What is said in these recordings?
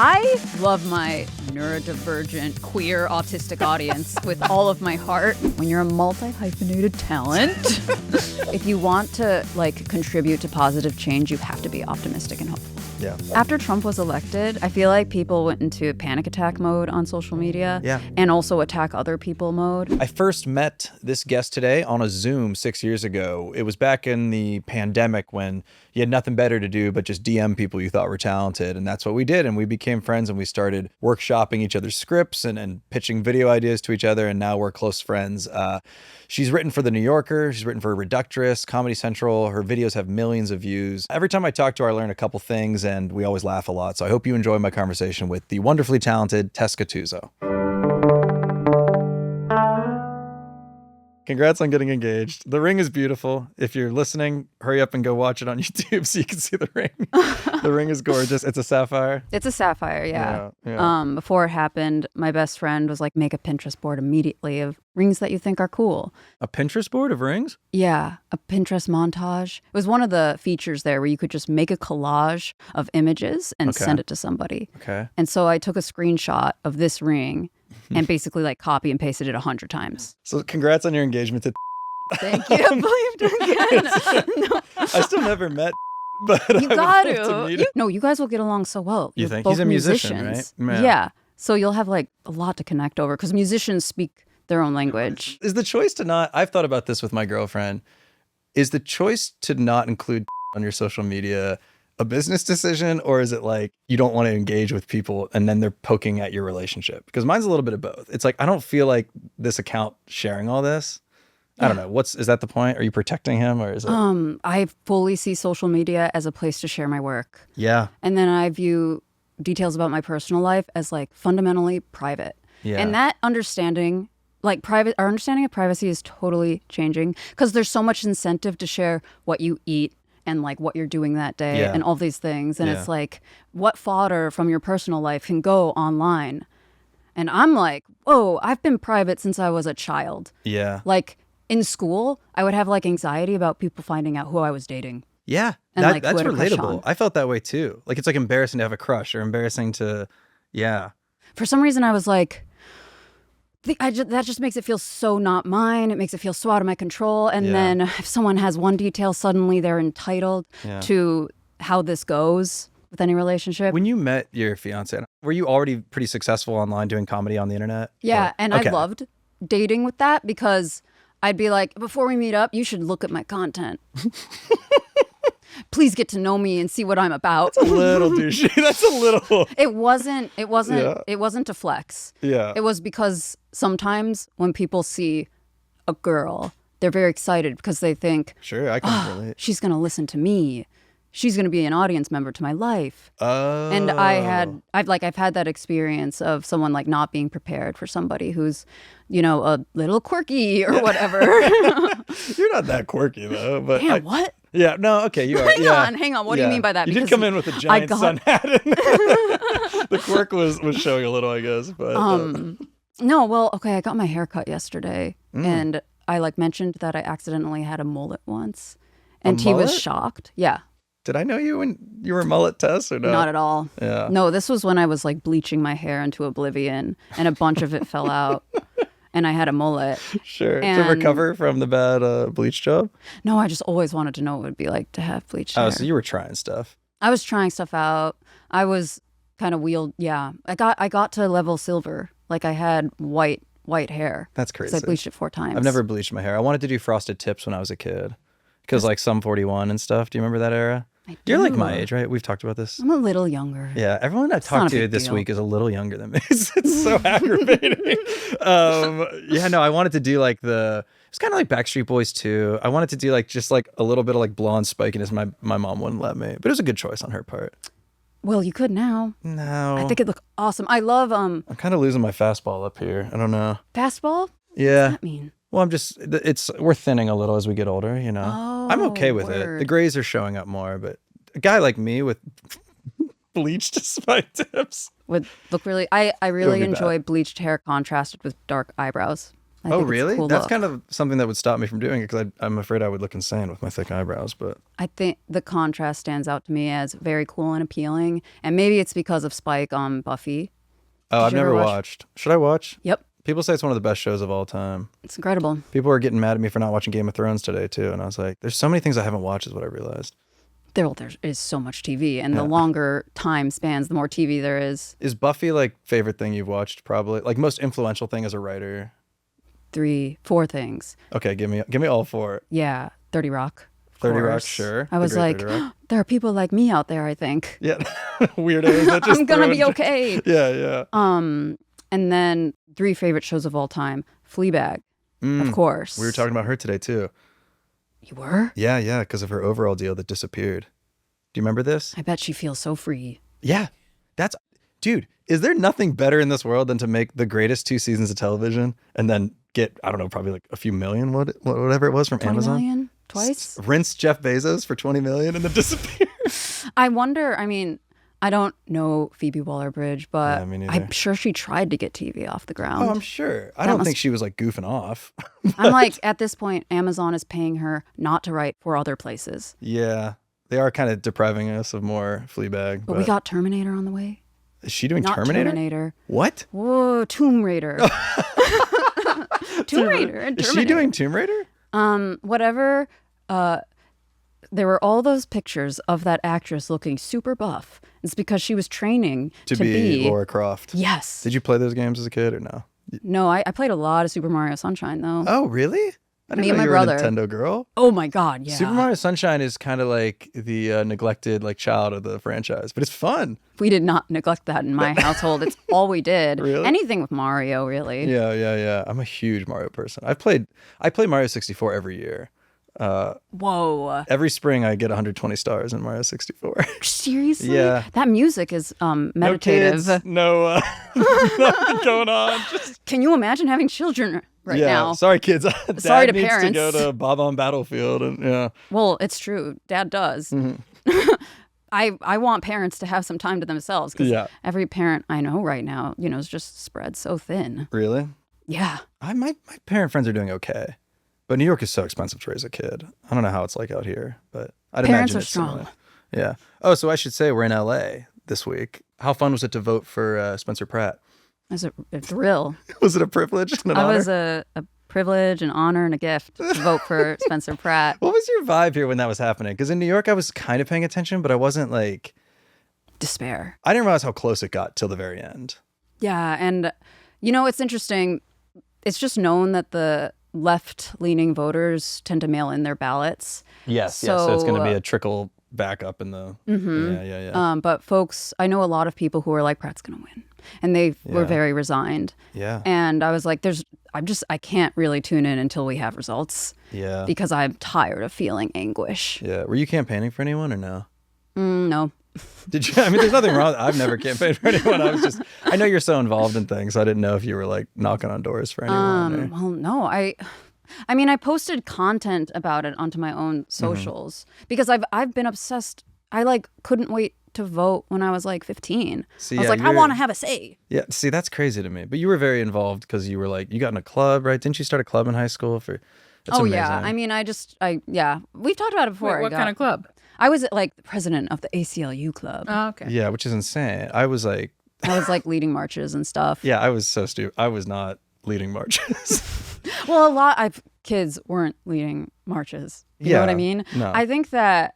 I love my neurodivergent, queer, autistic audience with all of my heart. When you're a multi-hyphenated talent, if you want to contribute to positive change, you have to be optimistic and hopeful. Yeah. After Trump was elected, I feel like people went into panic attack mode on social media. Yeah. And also attack other people mode. I first met this guest today on a Zoom 6 years ago. It was back in the pandemic when you had nothing better to do but just DM people you thought were talented. And that's what we did. And we became friends and we started workshopping each other's scripts and pitching video ideas to each other. And now we're close friends. She's written for The New Yorker. She's written for Reductress, Comedy Central. Her videos have millions of views. Every time I talk to her, I learn a couple things and we always laugh a lot. So I hope you enjoy my conversation with the wonderfully talented Tess Gattuso. Congrats on getting engaged. The ring is beautiful. If you're listening, hurry up and go watch it on YouTube so you can see the ring. The ring is gorgeous. It's a sapphire. It's a sapphire, yeah. Yeah. Before it happened, my best friend was like, make a Pinterest board immediately of rings that you think are cool. A Pinterest board of rings? Yeah, a Pinterest montage. It was one of the features there where you could just make a collage of images and send it to somebody. Okay. And so I took a screenshot of this ring and basically copy and pasted it 100 times. So congrats on your engagement to Thank you. I believed again. No. I still never met, but You I got would love to meet him. No, you guys will get along so well. You You're think? both He's a musician, musicians. right? Yeah. So you'll have a lot to connect over because musicians speak their own language. Is the choice to not, I've thought about this with my girlfriend, is the choice to not include on your social media a business decision, or is it you don't want to engage with people and then they're poking at your relationship? Because mine's a little bit of both. It's I don't feel like this account sharing all this. I don't know. Is that the point? Are you protecting him or is it? I fully see social media as a place to share my work. Yeah. And then I view details about my personal life as fundamentally private. Yeah. And that understanding, our understanding of privacy is totally changing because there's so much incentive to share what you eat and what you're doing that day and all these things. And it's what fodder from your personal life can go online. And I'm whoa, I've been private since I was a child. Yeah. In school, I would have anxiety about people finding out who I was dating. Yeah. And, That's who I had a crush relatable. on. I felt that way too. It's embarrassing to have a crush or embarrassing to, yeah. For some reason, I was that just makes it feel so not mine. It makes it feel so out of my control. And then if someone has one detail, suddenly they're entitled to how this goes with any relationship. When you met your fiance, were you already pretty successful online doing comedy on the internet? Yeah, and Okay. I loved dating with that because I'd be before we meet up, you should look at my content. Please get to know me and see what I'm about. That's a little douchey. That's a little. It wasn't to flex. Yeah. It was because sometimes when people see a girl, they're very excited because they think, Sure, I can relate. she's going to listen to me. She's going to be an audience member to my life. Oh. And I've had that experience of someone not being prepared for somebody who's, a little quirky or whatever. You're not that quirky though, but Damn, what? Yeah, no, okay, you are. Hang on. What do you mean by that? You did come in with a giant sun hat. The quirk was showing a little, I guess. But No, well, okay, I got my hair cut yesterday, and I mentioned that I accidentally had a mullet once, and he was shocked. Yeah. Did I know you when you were mullet Tess or no? Not at all. Yeah. No, this was when I was bleaching my hair into oblivion, and a bunch of it fell out, and I had a mullet. Sure. And to recover from the bad bleach job? No, I just always wanted to know what it would be like to have bleached hair. Oh, so you were trying stuff. I was trying stuff out. I was kind of yeah. I got to level silver. I had white hair. That's crazy. I bleached it 4 times. I've never bleached my hair. I wanted to do frosted tips when I was a kid. Because Sum 41 and stuff. Do you remember that era? You're my age, right? We've talked about this. I'm a little younger. Yeah, everyone I've talked to this week is a little younger than me. It's so aggravating. I wanted to do it's kind of like Backstreet Boys too. I wanted to do just a little bit of blonde spikiness. My mom wouldn't let me, but it was a good choice on her part. Well, you could now. No. I think it'd look awesome. I love I'm kind of losing my fastball up here. I don't know. fastball. Yeah. What does that mean? Well, we're thinning a little as we get older, Oh, I'm okay with it. word. The grays are showing up more, but a guy like me with bleached spike tips Would look really. I really be enjoy bleached hair contrasted with dark eyebrows. I Oh, think it's a really? cool That's look. kind of something that would stop me from doing it because I'm afraid I would look insane with my thick eyebrows. But I think the contrast stands out to me as very cool and appealing. And maybe it's because of Spike on Buffy. oh, Did I've you ever never watch? watched. Should I watch? Yep. People say it's one of the best shows of all time. It's incredible. People were getting mad at me for not watching Game of Thrones today too, and I was like, "There's so many things I haven't watched," is what I realized. There is so much TV, and the Yeah. longer time spans, the more TV there is. Is Buffy like favorite thing you've watched? Probably like most influential thing as a writer. 3, 4 things. Okay, give me all four. Yeah, 30 Rock. of 30 Rock, course. sure. I The was great like, 30 Rock. there are people like me out there, I think. Yeah, weirdos. That just I'm gonna throw be in- okay. Yeah. And then 3 favorite shows of all time. Fleabag, of course. We were talking about her today too. You were? Yeah, because of her overall deal that disappeared. Do you remember this? I bet she feels so free. Yeah, dude. Is there nothing better in this world than to make the greatest 2 seasons of television and then get, I don't know, probably like a few million, whatever it was from 20 Amazon? million? Twice? Rinse Jeff Bezos for 20 million and then disappear. I wonder, I mean, I don't know Phoebe Waller-Bridge, but Yeah, me neither. I'm sure she tried to get TV off the ground. Oh, I'm sure. I don't think she was like goofing off. I'm like, at this point, Amazon is paying her not to write for other places. Yeah, they are kind of depriving us of more Fleabag. But we got Terminator on the way. Is she doing Not Terminator? What? Whoa, Tomb Raider. Tomb Raider and Terminator. Is she doing Tomb Raider? Whatever. There were all those pictures of that actress looking super buff. It's because she was training To be Laura Croft. Yes. Did you play those games as a kid or no? No, I played a lot of Super Mario Sunshine though. Oh, really? I didn't Me know and my you brother. were a Nintendo girl. Oh my God, yeah. Super Mario Sunshine is kind of like the neglected like child of the franchise, but it's fun. We did not neglect that in my household. It's all we did. Really? Anything with Mario, really. Yeah. I'm a huge Mario person. I play Mario 64 every year. Whoa. Every spring I get 120 stars in Mario 64. Seriously? Yeah. That music is meditative. No kids, nothing going on. Just, Can you imagine having children right yeah. now? Sorry, kids. Dad Sorry to needs parents. to go to Bob on Battlefield, and yeah. Well, it's true. Dad does. I want parents to have some time to themselves because Yeah. every parent I know right now, is just spread so thin. Really? Yeah. My parent friends are doing okay, but New York is so expensive to raise a kid. I don't know how it's like out here, but I'd Parents imagine are it's strong. similar. Yeah. Oh, so I should say we're in LA this week. How fun was it to vote for Spencer Pratt? It was a thrill. Was it a privilege and an I honor? was a privilege, an honor, and a gift to vote for Spencer Pratt. What was your vibe here when that was happening? Because in New York, I was kind of paying attention, but I wasn't like, Despair. I didn't realize how close it got till the very end. Yeah, and it's interesting. It's just known that the left-leaning voters tend to mail in their ballots. Yes. So it's going to be a trickle back up in the, yeah. But folks, I know a lot of people who are like, Pratt's going to win. And they were very resigned. Yeah. And I was like, I can't really tune in until we have results Yeah. because I'm tired of feeling anguish. Yeah. Were you campaigning for anyone or no? No. Did you? I mean, there's nothing wrong. I've never campaigned for anyone. I know you're so involved in things. I didn't know if you were like knocking on doors for anyone. or- Well, no, I mean, I posted content about it onto my own socials because I've been obsessed. I like couldn't wait to vote when I was like 15. See, I was yeah, like, I you're- want to have a say. Yeah. See, that's crazy to me. But you were very involved because you were like, you got in a club, right? Didn't you start a club in high school? That's amazing. Yeah. I mean, yeah. We've talked about it before. Wait, what kind of club? I was like the president of the ACLU club. Oh, okay. Yeah, which is insane. I was like, I was like leading marches and stuff. yeah, I was so stupid. I was not leading marches. Well, a lot of kids weren't leading marches. You know what I Yeah, mean? no. I think that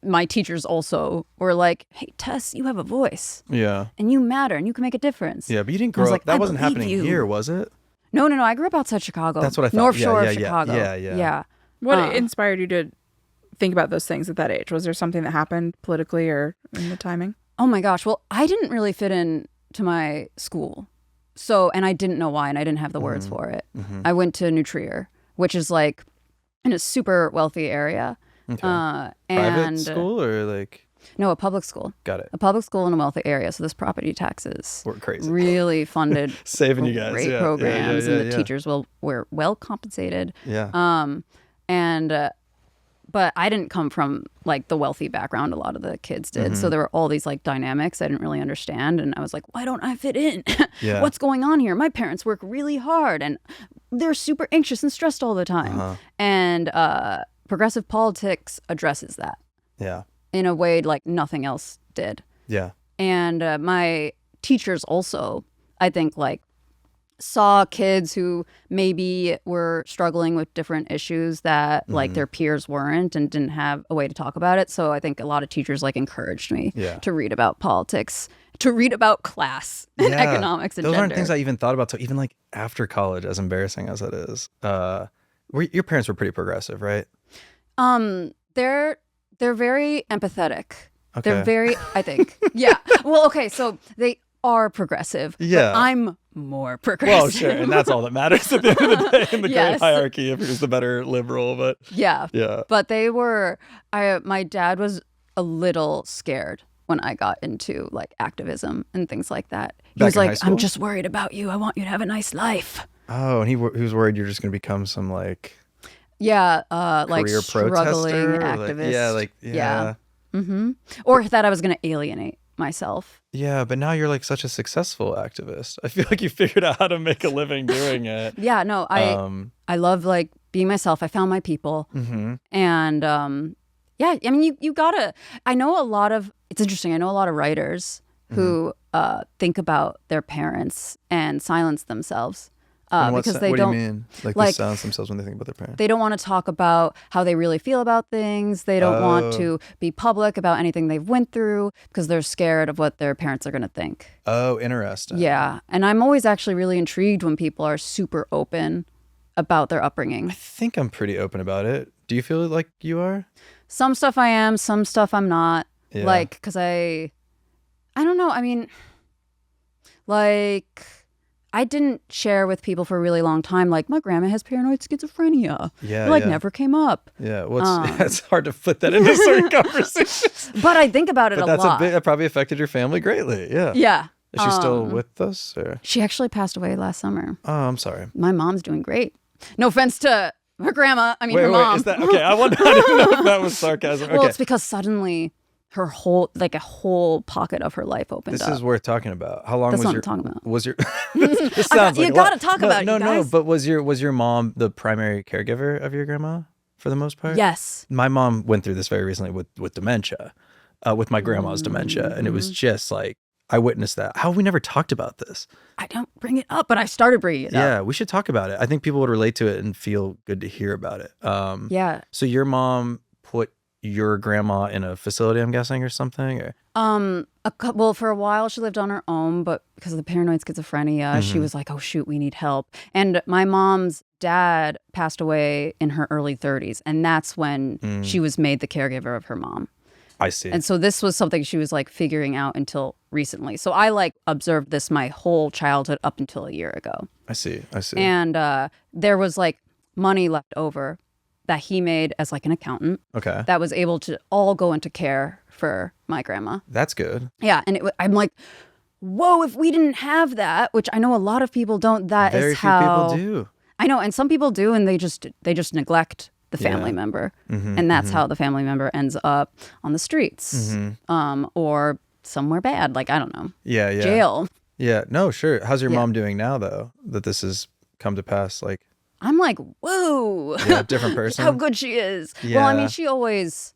my teachers also were like, hey, Tess, you have a voice Yeah. and you matter and you can make a difference. Yeah, but you didn't I was grow up. like, That I wasn't believe happening you. here, was it? No. I grew up outside Chicago. That's what I thought. North Yeah, Shore yeah, of yeah, Chicago. yeah. What inspired you to think about those things at that age? Was there something that happened politically or in the timing? Oh my gosh. Well, I didn't really fit in to my school. So, and I didn't know why, and I didn't have the words for it. I went to New Trier, which is like in a super wealthy area. Okay. And Private school or like? No, a public school. Got it. A public school in a wealthy area. So this property taxes We're crazy. really funded Saving you guys. great Yeah, programs, yeah, and the yeah. teachers were well compensated. Yeah. but I didn't come from like the wealthy background a lot of the kids did. So there were all these like dynamics I didn't really understand. And I was like, why don't I fit in? Yeah. What's going on here? My parents work really hard and they're super anxious and stressed all the time. And progressive politics addresses that. Yeah. In a way like nothing else did. Yeah. And my teachers also, I think, like saw kids who maybe were struggling with different issues that like their peers weren't and didn't have a way to talk about it. So I think a lot of teachers like encouraged me to read about politics, to read about class and economics and Those gender. aren't things I even thought about till even like after college, as embarrassing as it is. Your parents were pretty progressive, right? They're very empathetic. Okay. They're very, I think. Yeah. Well, okay, so they are progressive. Yeah. But I'm more progressive. Well, sure. And that's all that matters at the end of the day in the Yes. great hierarchy of who's the better liberal. But Yeah. yeah. But they were, my dad was a little scared when I got into like activism and things like that. He Back was in high like, school? I'm just worried about you. I want you to have a nice life. Oh, and he was worried you're just going to become some like Yeah. Like career struggling protester. activist. Yeah. Or that I was going to alienate myself. Yeah, but now you're like such a successful activist. I feel like you figured out how to make a living doing it. Yeah, no, I love like being myself. I found my people. And yeah, I mean, you gotta, I know a lot of, it's interesting. I know a lot of writers who think about their parents and silence themselves. Because they what don't, do you mean? Like like, they silence themselves when they think about their parents? they don't want to talk about how they really feel about things. They don't want to be public about anything they've went through because they're scared of what their parents are going to think. Oh, interesting. Yeah. And I'm always actually really intrigued when people are super open about their upbringing. I think I'm pretty open about it. Do you feel like you are? Some stuff I am, some stuff I'm not. Yeah. Like, because I don't know. I mean, like, I didn't share with people for a really long time, like, my grandma has paranoid schizophrenia. Yeah. It, like, yeah. never came up. Yeah. Well, it's hard to put that into certain conversations. But I think about it But a lot. that probably affected your family greatly. Yeah. Yeah. Is she still with us? Or? She actually passed away last summer. Oh, I'm sorry. My mom's doing great. No offense to her grandma. I mean, her mom. Is that okay? I didn't know if that was sarcasm. Okay. Well, it's because suddenly her whole, like a whole pocket of her life opened up. This is worth talking about. How long That's was what your? I'm talking about. Was your? This sounds you like gotta talk about it, No, you guys. But was your mom the primary caregiver of your grandma for the most part? Yes. My mom went through this very recently with dementia, with my grandma's dementia, and it was just like I witnessed that. How have we never talked about this? I don't bring it up, but I started bringing it up. Yeah, we should talk about it. I think people would relate to it and feel good to hear about it. Yeah. So your mom put your grandma in a facility, I'm guessing, or something? Or? Well, for a while she lived on her own, but because of the paranoid schizophrenia, she was like, oh shoot, we need help. And my mom's dad passed away in her early 30s. And that's when she was made the caregiver of her mom. I see. And so this was something she was like figuring out until recently. So I like observed this my whole childhood up until a year ago. I see. And there was like money left over that he made as like an accountant. Okay. That was able to all go into care for my grandma. That's good. Yeah. And I'm like, whoa, if we didn't have that, which I know a lot of people don't, that Very is few how people do. I know. And some people do, and they just neglect the family member. And that's how the family member ends up on the streets or somewhere bad. Like, I don't know. Yeah. Jail. Yeah. No, sure. How's your mom doing now, though, that this has come to pass? Like, I'm like, whoa. yeah, different person. How good she is. Yeah. Well, I mean, she always,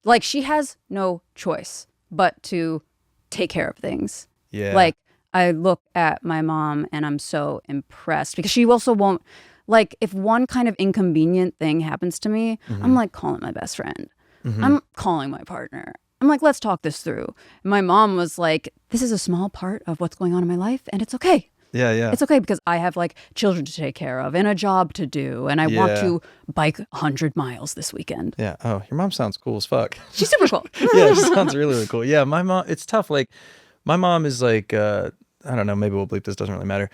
like, she has no choice but to take care of things. Yeah. Like, I look at my mom and I'm so impressed because she also won't, like, if one kind of inconvenient thing happens to me, I'm like calling my best friend. I'm calling my partner. I'm like, let's talk this through. And my mom was like, this is a small part of what's going on in my life and it's okay. Yeah. It's okay because I have like children to take care of and a job to do. And I want to bike 100 miles this weekend. Yeah. Oh, your mom sounds cool as fuck. She's super cool. Yeah, she sounds really, really cool. Yeah, my mom, it's tough. Like, my mom is like, I don't know, maybe we'll bleep this, doesn't really matter.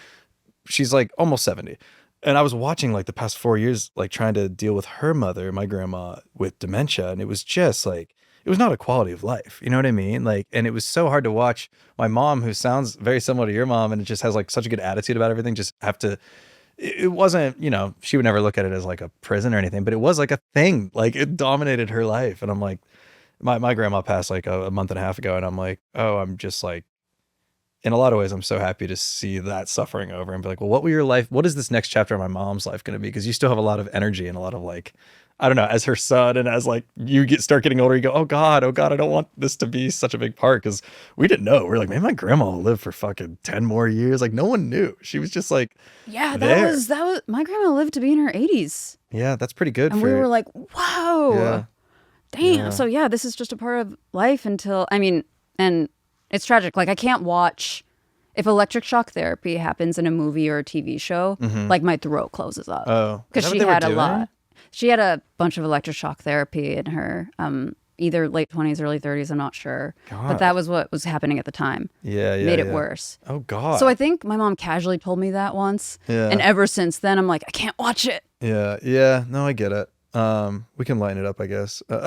She's like almost 70. And I was watching like the past 4 years, like trying to deal with her mother, my grandma, with dementia. And it was just like, it was not a quality of life. You know what I mean? Like, and it was so hard to watch my mom, who sounds very similar to your mom and it just has like such a good attitude about everything, just have to, it wasn't, she would never look at it as like a prison or anything, but it was like a thing. Like it dominated her life. And I'm like, my grandma passed like a month and a half ago, and I'm like, oh, I'm just like, in a lot of ways, I'm so happy to see that suffering over and be like, well, what is this next chapter of my mom's life going to be? Because you still have a lot of energy and a lot of like, I don't know, as her son, and as like you start getting older, you go, oh God, I don't want this to be such a big part, because we didn't know. We're like, man, my grandma will live for fucking 10 more years. Like no one knew. She was just like, yeah, there. that was my grandma lived to be in her 80s. Yeah, that's pretty good. And we were like, whoa, yeah. damn. Yeah. So yeah, this is just a part of life until, and it's tragic. Like I can't watch, if electric shock therapy happens in a movie or a TV show, like my throat closes up. Oh, because she had a lot. She had a bunch of electric shock therapy in her either late 20s, early 30s. I'm not sure. God. But that was what was happening at the time. Yeah. Made it worse. Oh, God. So I think my mom casually told me that once. Yeah. And ever since then, I'm like, I can't watch it. Yeah. Yeah. No, I get it. We can lighten it up, I guess. No,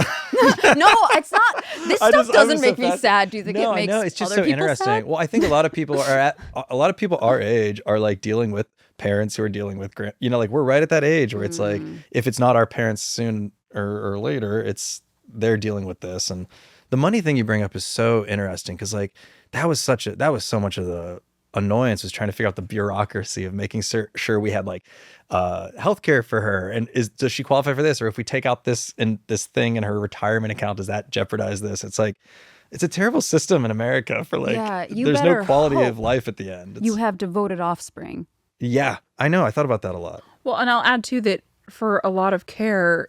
it's not. This stuff doesn't make me sad. Do you think it makes it's just other so people interesting. sad? Well, I think a lot of people our age are like dealing with parents who are dealing with like we're right at that age where it's like, if it's not our parents soon or later, they're dealing with this. And the money thing you bring up is so interesting, because like that was so much of the annoyance, was trying to figure out the bureaucracy of making sure we had like healthcare for her, and does she qualify for this, or if we take out this thing in her retirement account, does that jeopardize this? It's like, it's a terrible system in America for like, there's no quality of life at the end. You have devoted offspring. Yeah, I know. I thought about that a lot. Well, and I'll add too that for a lot of care,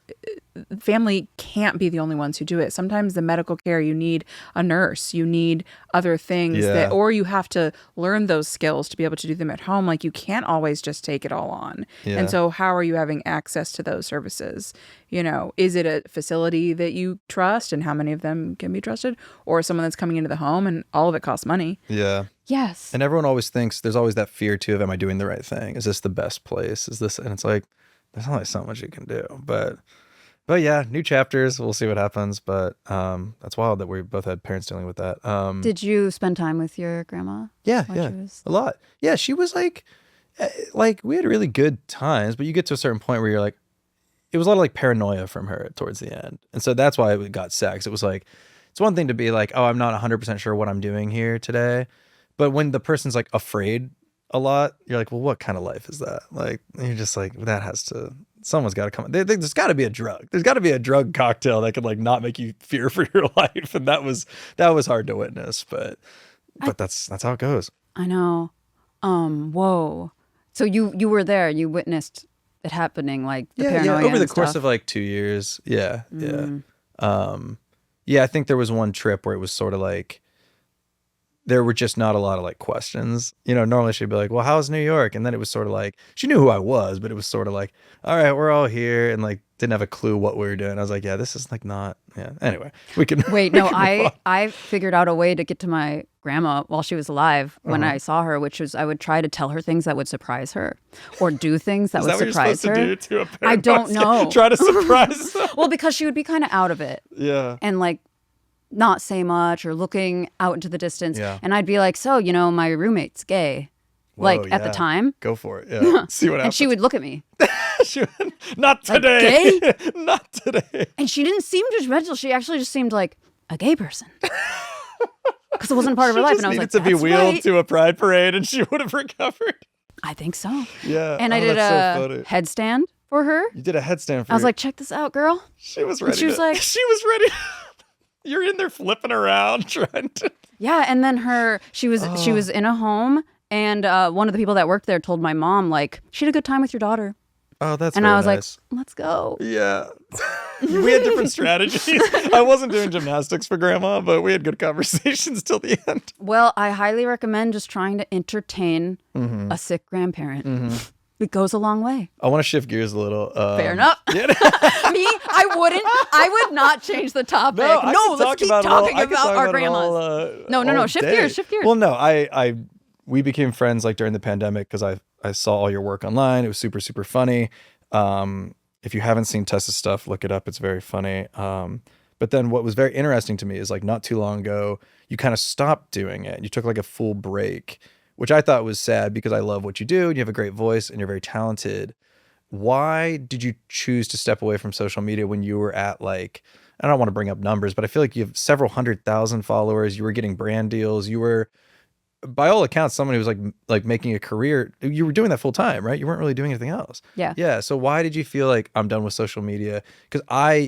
family can't be the only ones who do it. Sometimes the medical care, you need a nurse, you need other things or you have to learn those skills to be able to do them at home. Like you can't always just take it all on. Yeah. And so how are you having access to those services? Is it a facility that you trust, and how many of them can be trusted, or someone that's coming into the home and all of it costs money? Yeah. Yes. And everyone always thinks, there's always that fear too of, am I doing the right thing? Is this the best place? Is this, and it's like, there's only so much you can do, but yeah, new chapters. We'll see what happens. But that's wild that we both had parents dealing with that. Did you spend time with your grandma? Yeah, a lot. Yeah, she was like we had really good times, but you get to a certain point where you're like, it was a lot of like paranoia from her towards the end, and so that's why it got sad. 'Cause it was like, it's one thing to be like, oh, I'm not 100% sure what I'm doing here today, but when the person's like afraid a lot, you're like, well, what kind of life is that? Like, you're just like, someone's got to come. There's got to be a drug. There's got to be a drug cocktail that could like not make you fear for your life. And that was hard to witness, but that's how it goes. I know. Whoa. So you were there. You witnessed it happening, like the paranoia over the and course stuff. of like 2 years. Yeah. I think there was one trip where it was sort of like, there were just not a lot of like questions. Normally she'd be like, well, how's New York? And then it was sort of like, she knew who I was, but it was sort of like, all right, we're all here, and like didn't have a clue what we were doing. I was like, yeah, this is like not, yeah. Anyway, we can wait. No, I figured out a way to get to my grandma while she was alive when I saw her, which was I would try to tell her things that would surprise her, or do things that would surprise her. To do to a parent? I don't know. Try to surprise them. Well, because she would be kind of out of it. Yeah. And like not say much or looking out into the distance. Yeah. And I'd be like, so, my roommate's gay. Whoa, at the time. Go for it. Yeah. See what happens. And she would look at me. Not today. Like, gay? Not today. And she didn't seem judgmental. She actually just seemed like a gay person. Because it wasn't a part of her life. And I was like, to be wheeled to a pride parade and she would have recovered. I think so. Yeah. And I did a headstand for her. You did a headstand for her. I was like, check this out, girl. She was ready. She was like, she was ready. You're in there flipping around trying to. Yeah, and then she was in a home, and one of the people that worked there told my mom, like, she had a good time with your daughter. Oh, that's and I was nice. Like, let's go. Yeah. We had different strategies. I wasn't doing gymnastics for grandma, but we had good conversations till the end. Well, I highly recommend just trying to entertain a sick grandparent. Mm-hmm. It goes a long way. I want to shift gears a little. Fair enough. Yeah. Me, I would not change the topic. No, let's keep talking about our grandmas. No. Shift gears. Well, no, we became friends like during the pandemic because I saw all your work online. It was super, super funny. If you haven't seen Tess's stuff, look it up. It's very funny. But then what was very interesting to me is like not too long ago, you kind of stopped doing it. You took like a full break, which I thought was sad because I love what you do and you have a great voice and you're very talented. Why did you choose to step away from social media when you were at like, I don't want to bring up numbers, but I feel like you have several 100,000 followers. You were getting brand deals. You were, by all accounts, someone who was like making a career. You were doing that full time, right? You weren't really doing anything else. Yeah. Yeah. So why did you feel like I'm done with social media? Because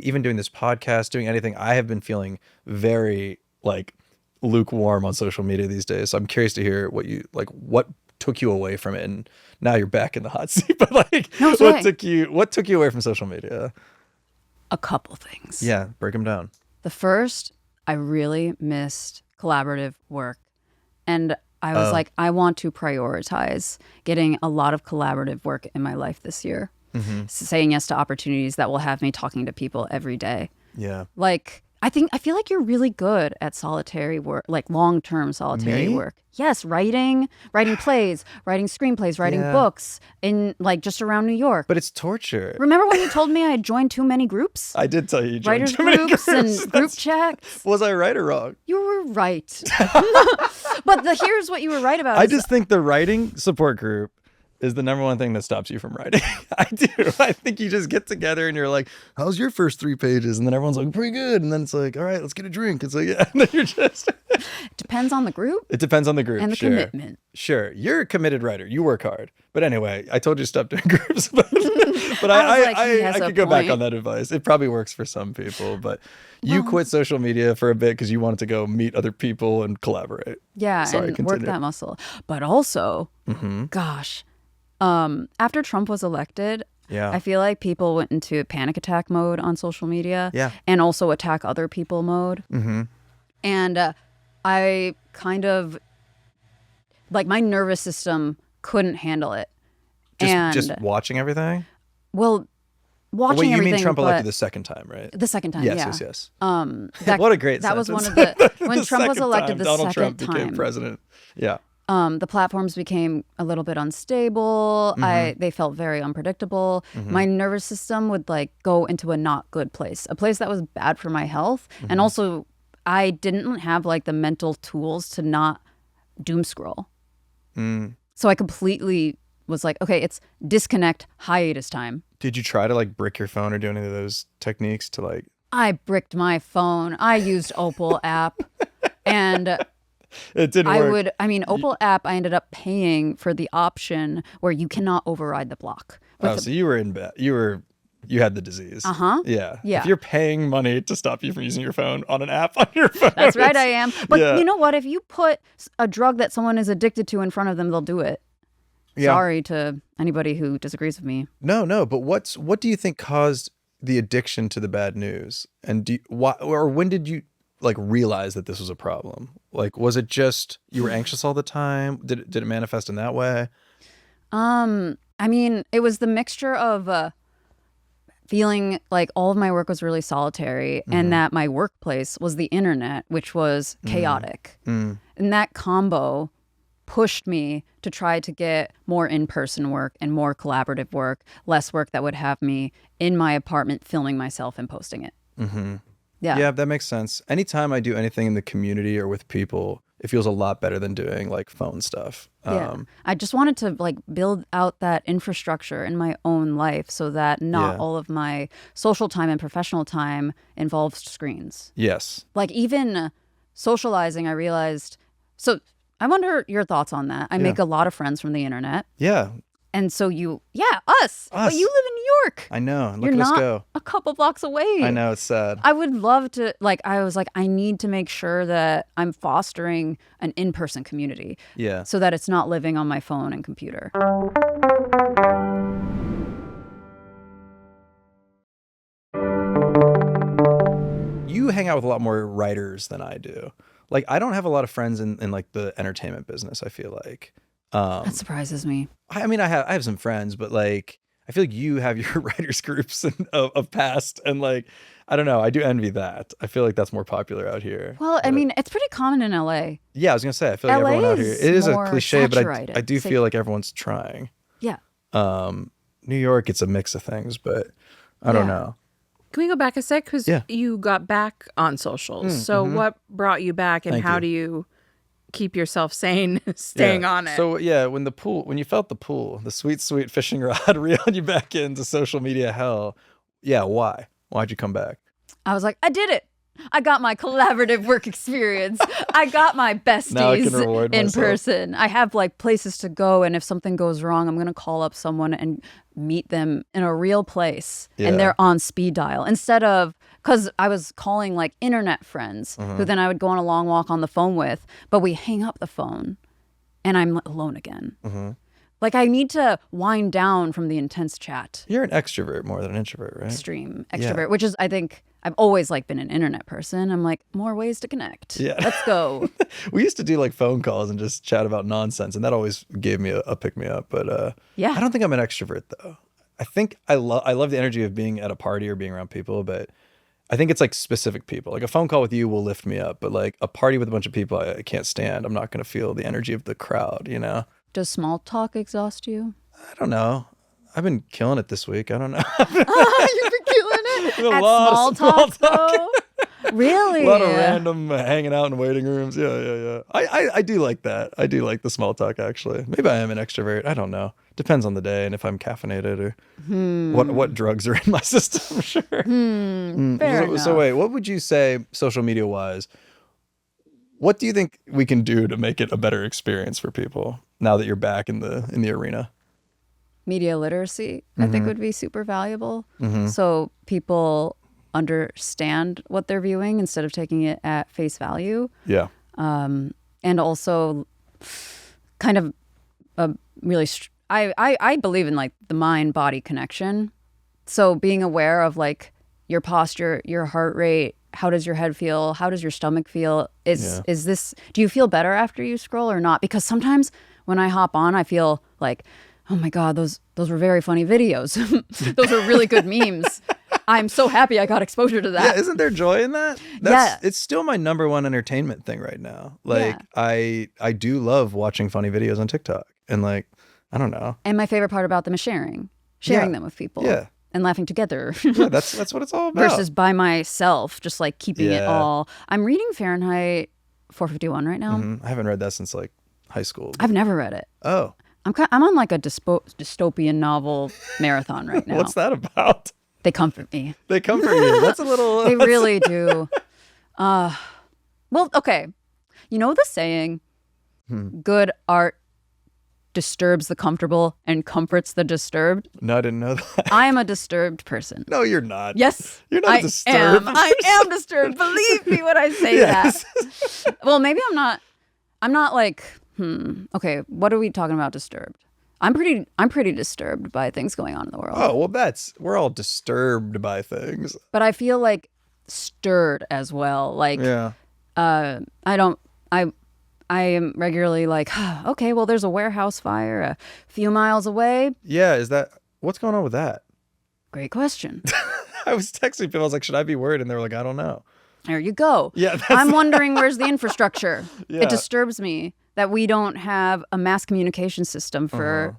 even doing this podcast, doing anything, I have been feeling very like lukewarm on social media these days. So I'm curious to hear what took you away from it, and now you're back in the hot seat. But like, No, what took you away from social media? A couple things. Yeah, break them down. The first, I really missed collaborative work. And I was like, I want to prioritize getting a lot of collaborative work in my life this year. Saying yes to opportunities that will have me talking to people every day. Yeah. Like, I feel like you're really good at solitary work, like long-term solitary work. Yes, writing plays, writing screenplays, writing books in like just around New York. But it's torture. Remember when you told me I had joined too many groups? I did tell you joined Writers too many groups and group chats. Was I right or wrong? You were right. But here's what you were right about. I just think the writing support group is the number one thing that stops you from writing. I do. I think you just get together and you're like, how's your first 3 pages? And then everyone's like, pretty good. And then it's like, all right, let's get a drink. It's like, yeah. And then you're just... Depends on the group. It depends on the group. And the commitment. Sure. You're a committed writer. You work hard. But anyway, I told you to stop doing groups. But I could go back on that advice. It probably works for some people. But you quit social media for a bit because you wanted to go meet other people and collaborate. Yeah, Sorry, and continue. work that muscle. But also, gosh, after Trump was elected, I feel like people went into panic attack mode on social media. Yeah. And also attack other people mode. And I kind of, like, my nervous system couldn't handle it. Just watching everything? Well, watching everything. You mean Trump elected the second time, right? The second time, yeah. Yes. What a great That sentence. was one of the, when Trump was elected Donald the Trump second became time. president. Yeah. The platforms became a little bit unstable. They felt very unpredictable. My nervous system would like go into a not good place, a place that was bad for my health. And also I didn't have like the mental tools to not doom scroll. So I completely was like, okay, it's disconnect, hiatus time. Did you try to like brick your phone or do any of those techniques to like... I bricked my phone. I used Opal app and it didn't work. Opal app, I ended up paying for the option where you cannot override the block. So you were in bed. You had the disease. Yeah. Yeah. If you're paying money to stop you from using your phone on an app on your phone. That's right, I am. But you know what? If you put a drug that someone is addicted to in front of them, they'll do it. Yeah. Sorry to anybody who disagrees with me. No. But what do you think caused the addiction to the bad news? And when did you like realize that this was a problem? Like, was it just you were anxious all the time? Did it manifest in that way? It was the mixture of feeling like all of my work was really solitary and that my workplace was the internet, which was chaotic. And that combo pushed me to try to get more in-person work and more collaborative work, less work that would have me in my apartment filming myself and posting it. Yeah, that makes sense. Anytime I do anything in the community or with people, it feels a lot better than doing like phone stuff. I just wanted to like build out that infrastructure in my own life so that not all of my social time and professional time involves screens. Yes. Like even socializing, I realized. So I wonder your thoughts on that. I make a lot of friends from the internet. Yeah. And so us. But you live in New York. I know. Look You're at us not go. a couple blocks away. I know, it's sad. I would love to, I was like, I need to make sure that I'm fostering an in-person community. Yeah. So that it's not living on my phone and computer. You hang out with a lot more writers than I do. Like, I don't have a lot of friends in like the entertainment business, I feel like. That surprises me. I have some friends, but like I feel like you have your writers groups of past, and like I don't know, I do envy that. I feel like that's more popular out here. Well, it's pretty common in LA. Yeah, I was gonna say I feel like everyone out here. It is a cliche, but I do feel like everyone's trying. Yeah. New York, it's a mix of things, but I don't know. Can we go back a sec? Because you got back on socials. So what brought you back, and how do you keep yourself sane staying on it. So when you felt the sweet, sweet fishing rod reeled you back into social media hell, why? Why'd you come back? I was like, I did it. I got my collaborative work experience. I got my besties in person. I have like places to go, and if something goes wrong, I'm going to call up someone and meet them in a real place, and they're on speed dial instead of, because I was calling like internet friends who then I would go on a long walk on the phone with, but we hang up the phone and I'm alone again. Like, I need to wind down from the intense chat. You're an extrovert more than an introvert, right? Extreme extrovert, which is, I think, I've always like been an internet person. I'm like, more ways to connect. Yeah. Let's go. We used to do like phone calls and just chat about nonsense, and that always gave me a pick me up. But I don't think I'm an extrovert though. I think I love the energy of being at a party or being around people, but I think it's like specific people. Like a phone call with you will lift me up, but like a party with a bunch of people I can't stand. I'm not going to feel the energy of the crowd, you know? Does small talk exhaust you? I don't know. I've been killing it this week. I don't know. You've been killing it at small talk, though? Really? A lot of random hanging out in waiting rooms. Yeah. I do like that. I do like the small talk, actually. Maybe I am an extrovert. I don't know. Depends on the day and if I'm caffeinated or what drugs are in my system. Sure. Fair enough. So wait, what would you say social media wise? What do you think we can do to make it a better experience for people now that you're back in the arena? Media literacy, I think, would be super valuable. So people understand what they're viewing instead of taking it at face value. Yeah. And also kind of a really, I believe in like the mind-body connection. So being aware of like your posture, your heart rate, how does your head feel? How does your stomach feel? Is this, do you feel better after you scroll or not? Because sometimes when I hop on, I feel like, oh my God, those were very funny videos. Those are really good memes. I'm so happy I got exposure to that. Yeah, isn't there joy in that? It's still my number one entertainment thing right now. Like I do love watching funny videos on TikTok. And like, I don't know. And my favorite part about them is sharing them with people. Yeah. And laughing together. Yeah, that's what it's all about. Versus by myself, just like keeping it all. I'm reading Fahrenheit 451 right now. I haven't read that since like high school. I've never read it. Oh. I'm on like a dystopian novel marathon right now. What's that about? They comfort me. They comfort you. That's a little... They really do. Well, okay. You know the saying, good art disturbs the comfortable and comforts the disturbed? No, I didn't know that. I am a disturbed person. No, you're not. Yes. You're not disturbed. I am disturbed. Believe me when I say that. Well, maybe I'm not like... Okay, what are we talking about disturbed? I'm pretty disturbed by things going on in the world. Oh, well we're all disturbed by things. But I feel like stirred as well. Like I am regularly like, okay, well there's a warehouse fire a few miles away. Yeah, what's going on with that? Great question. I was texting people, I was like, should I be worried? And they were like, I don't know. There you go. Yeah, I'm wondering where's the infrastructure. It disturbs me that we don't have a mass communication system for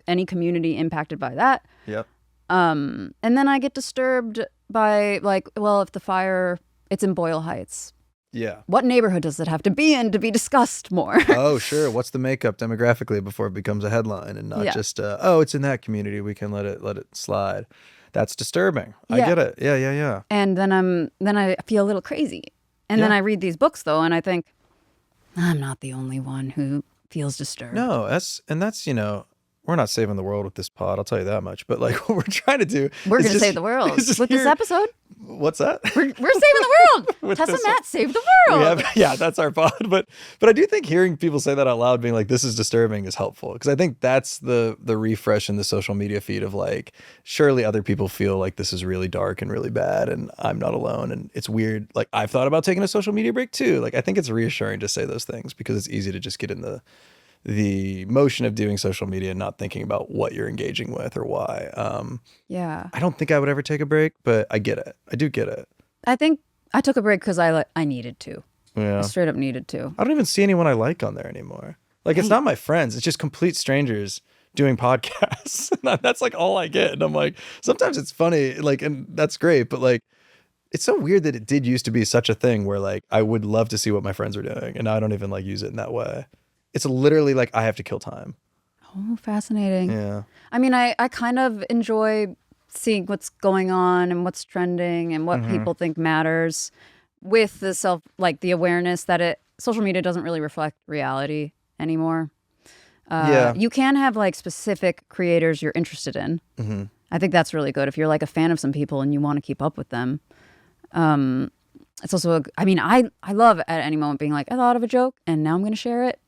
any community impacted by that. Yep. And then I get disturbed by like, well, if the fire, it's in Boyle Heights. Yeah. What neighborhood does it have to be in to be discussed more? Oh, sure. What's the makeup demographically before it becomes a headline and not just, it's in that community, we can let it slide. That's disturbing. I get it. Yeah. And then I feel a little crazy. And then I read these books though, and I think, I'm not the only one who feels disturbed. No, that's we're not saving the world with this pod, I'll tell you that much. But like what we're trying to do, we're going to save the world with this episode. What's that? We're saving the world. Tess and Matt save the world. That's our pod. But I do think hearing people say that out loud, being like, this is disturbing, is helpful. Because I think that's the refresh in the social media feed of like, surely other people feel like this is really dark and really bad and I'm not alone. And it's weird. Like I've thought about taking a social media break too. Like I think it's reassuring to say those things because it's easy to just get in the motion of doing social media and not thinking about what you're engaging with or why. I don't think I would ever take a break, but I get it. I do get it. I think I took a break because I needed to. Yeah. I straight up needed to. I don't even see anyone I like on there anymore. Like it's not my friends. It's just complete strangers doing podcasts. That's like all I get. And I'm like, sometimes it's funny, like, and that's great, but like, It's so weird that it did used to be such a thing where like I would love to see what my friends are doing, and now I don't even like use it in that way. It's literally like I have to kill time. Oh, fascinating. Yeah. I mean, I kind of enjoy seeing what's going on and what's trending and what people think matters, with the the awareness that social media doesn't really reflect reality anymore. You can have like specific creators you're interested in. I think that's really good if you're like a fan of some people and you want to keep up with them. It's also, I love at any moment being like, I thought of a joke and now I'm going to share it.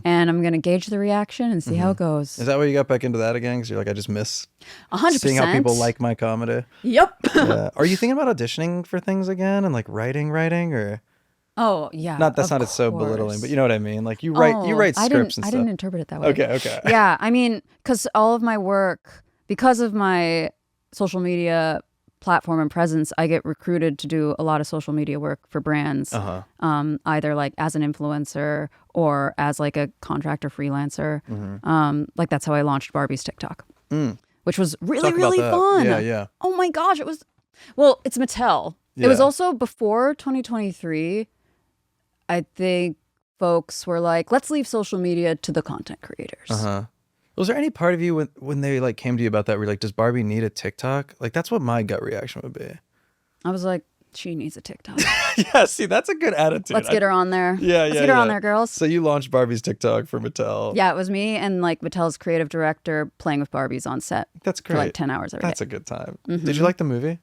And I'm going to gauge the reaction and see how it goes. Is that why you got back into that again? Because you're like, I just miss 100%. seeing how people like my comedy. Yep. Yeah. Are you thinking about auditioning for things again and like writing or? Oh yeah. That's not so belittling, but you know what I mean. Like you write scripts and stuff. I didn't interpret it that way. Okay. Yeah, I mean, because all of my work, because of my social media platform and presence, I get recruited to do a lot of social media work for brands, either like as an influencer or as like a contractor freelancer. Like that's how I launched Barbie's TikTok, which was really fun. Yeah. Oh my gosh, it's Mattel. Yeah. It was also before 2023. I think folks were like, let's leave social media to the content creators. Was there any part of you when they like came to you about that where you're like, does Barbie need a TikTok? Like that's what my gut reaction would be. I was like, she needs a TikTok. Yeah, see, that's a good attitude. Let's get her on there. Let's get her on there, girls. So you launched Barbie's TikTok for Mattel. Yeah, it was me and like Mattel's creative director playing with Barbies on set. That's great. For like 10 hours every day. That's a good time. Did you like the movie?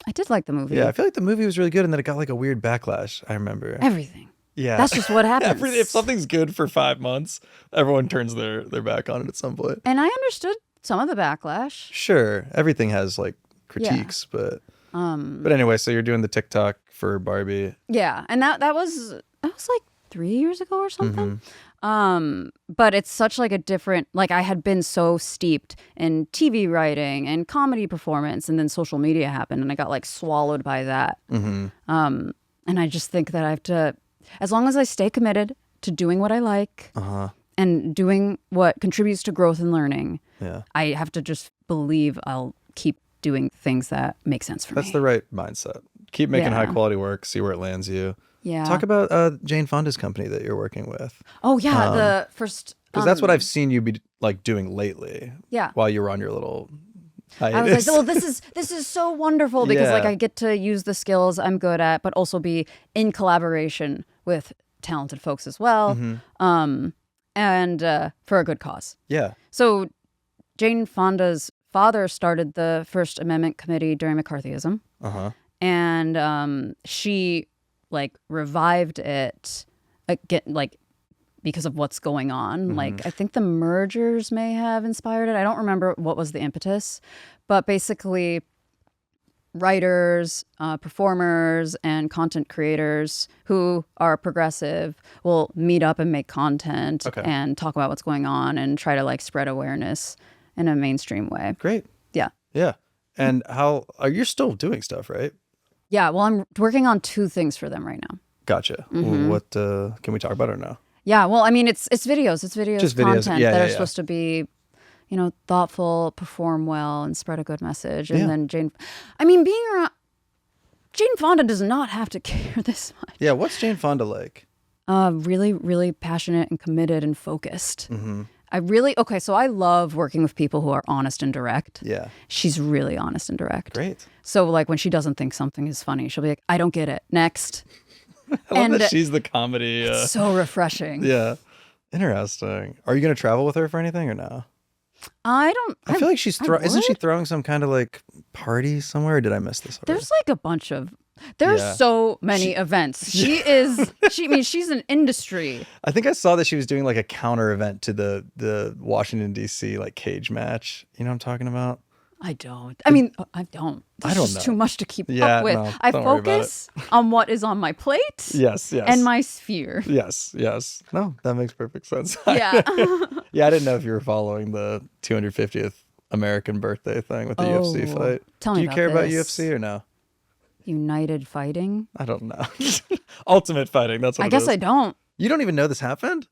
I did like the movie. Yeah, I feel like the movie was really good and then it got like a weird backlash, I remember. Everything. Yeah. That's just what happens. If something's good for 5 months, everyone turns their back on it at some point. And I understood some of the backlash. Sure. Everything has like critiques, but anyway, so you're doing the TikTok for Barbie. Yeah. And that was like 3 years ago or something. But it's such like a different, like I had been so steeped in TV writing and comedy performance, and then social media happened and I got like swallowed by that. And I just think that I have to, as long as I stay committed to doing what I like and doing what contributes to growth and learning, I have to just believe I'll keep doing things that make sense for me. That's the right mindset. Keep making high quality work, see where it lands you. Yeah. Talk about Jane Fonda's company that you're working with. Oh, yeah. The first. Because that's what I've seen you be like doing lately. Yeah. While you were on your little hiatus. I was like, well, this is so wonderful because like I get to use the skills I'm good at, but also be in collaboration with talented folks as well. And for a good cause. Yeah. So Jane Fonda's father started the First Amendment Committee during McCarthyism. And she like revived it again, like because of what's going on. Like I think the mergers may have inspired it. I don't remember what was the impetus, but basically writers, performers, and content creators who are progressive will meet up and make content and talk about what's going on and try to like spread awareness in a mainstream way. Great. Yeah. Yeah. And how you're still doing stuff, right? Yeah. Well, I'm working on 2 things for them right now. Gotcha. What can we talk about it now? Yeah. Well, I mean, it's videos. It's videos, just content videos. that are supposed to be, you know, thoughtful, perform well, and spread a good message. And then being around Jane Fonda does not have to care this much. Yeah. What's Jane Fonda like? Really, really passionate and committed and focused. So I love working with people who are honest and direct. Yeah. She's really honest and direct. Great. So like when she doesn't think something is funny, she'll be like, I don't get it. Next. I love that she's the comedy. It's so refreshing. Yeah. Interesting. Are you going to travel with her for anything or no? I feel like she's isn't she throwing some kind of like party somewhere, or did I miss this already? There's like a bunch of so many events. She's an industry. I think I saw that she was doing like a counter event to the Washington DC like cage match. You know what I'm talking about? I don't. I mean, I don't. There's just know. Too much to keep up with. No, I focus on what is on my plate. Yes. And my sphere. Yes. No, that makes perfect sense. Yeah. Yeah, I didn't know if you were following the 250th American birthday thing with the UFC fight. Tell me Do you about care about this. UFC or no? United Fighting? I don't know. Ultimate Fighting. That's what I guess I don't. You don't even know this happened?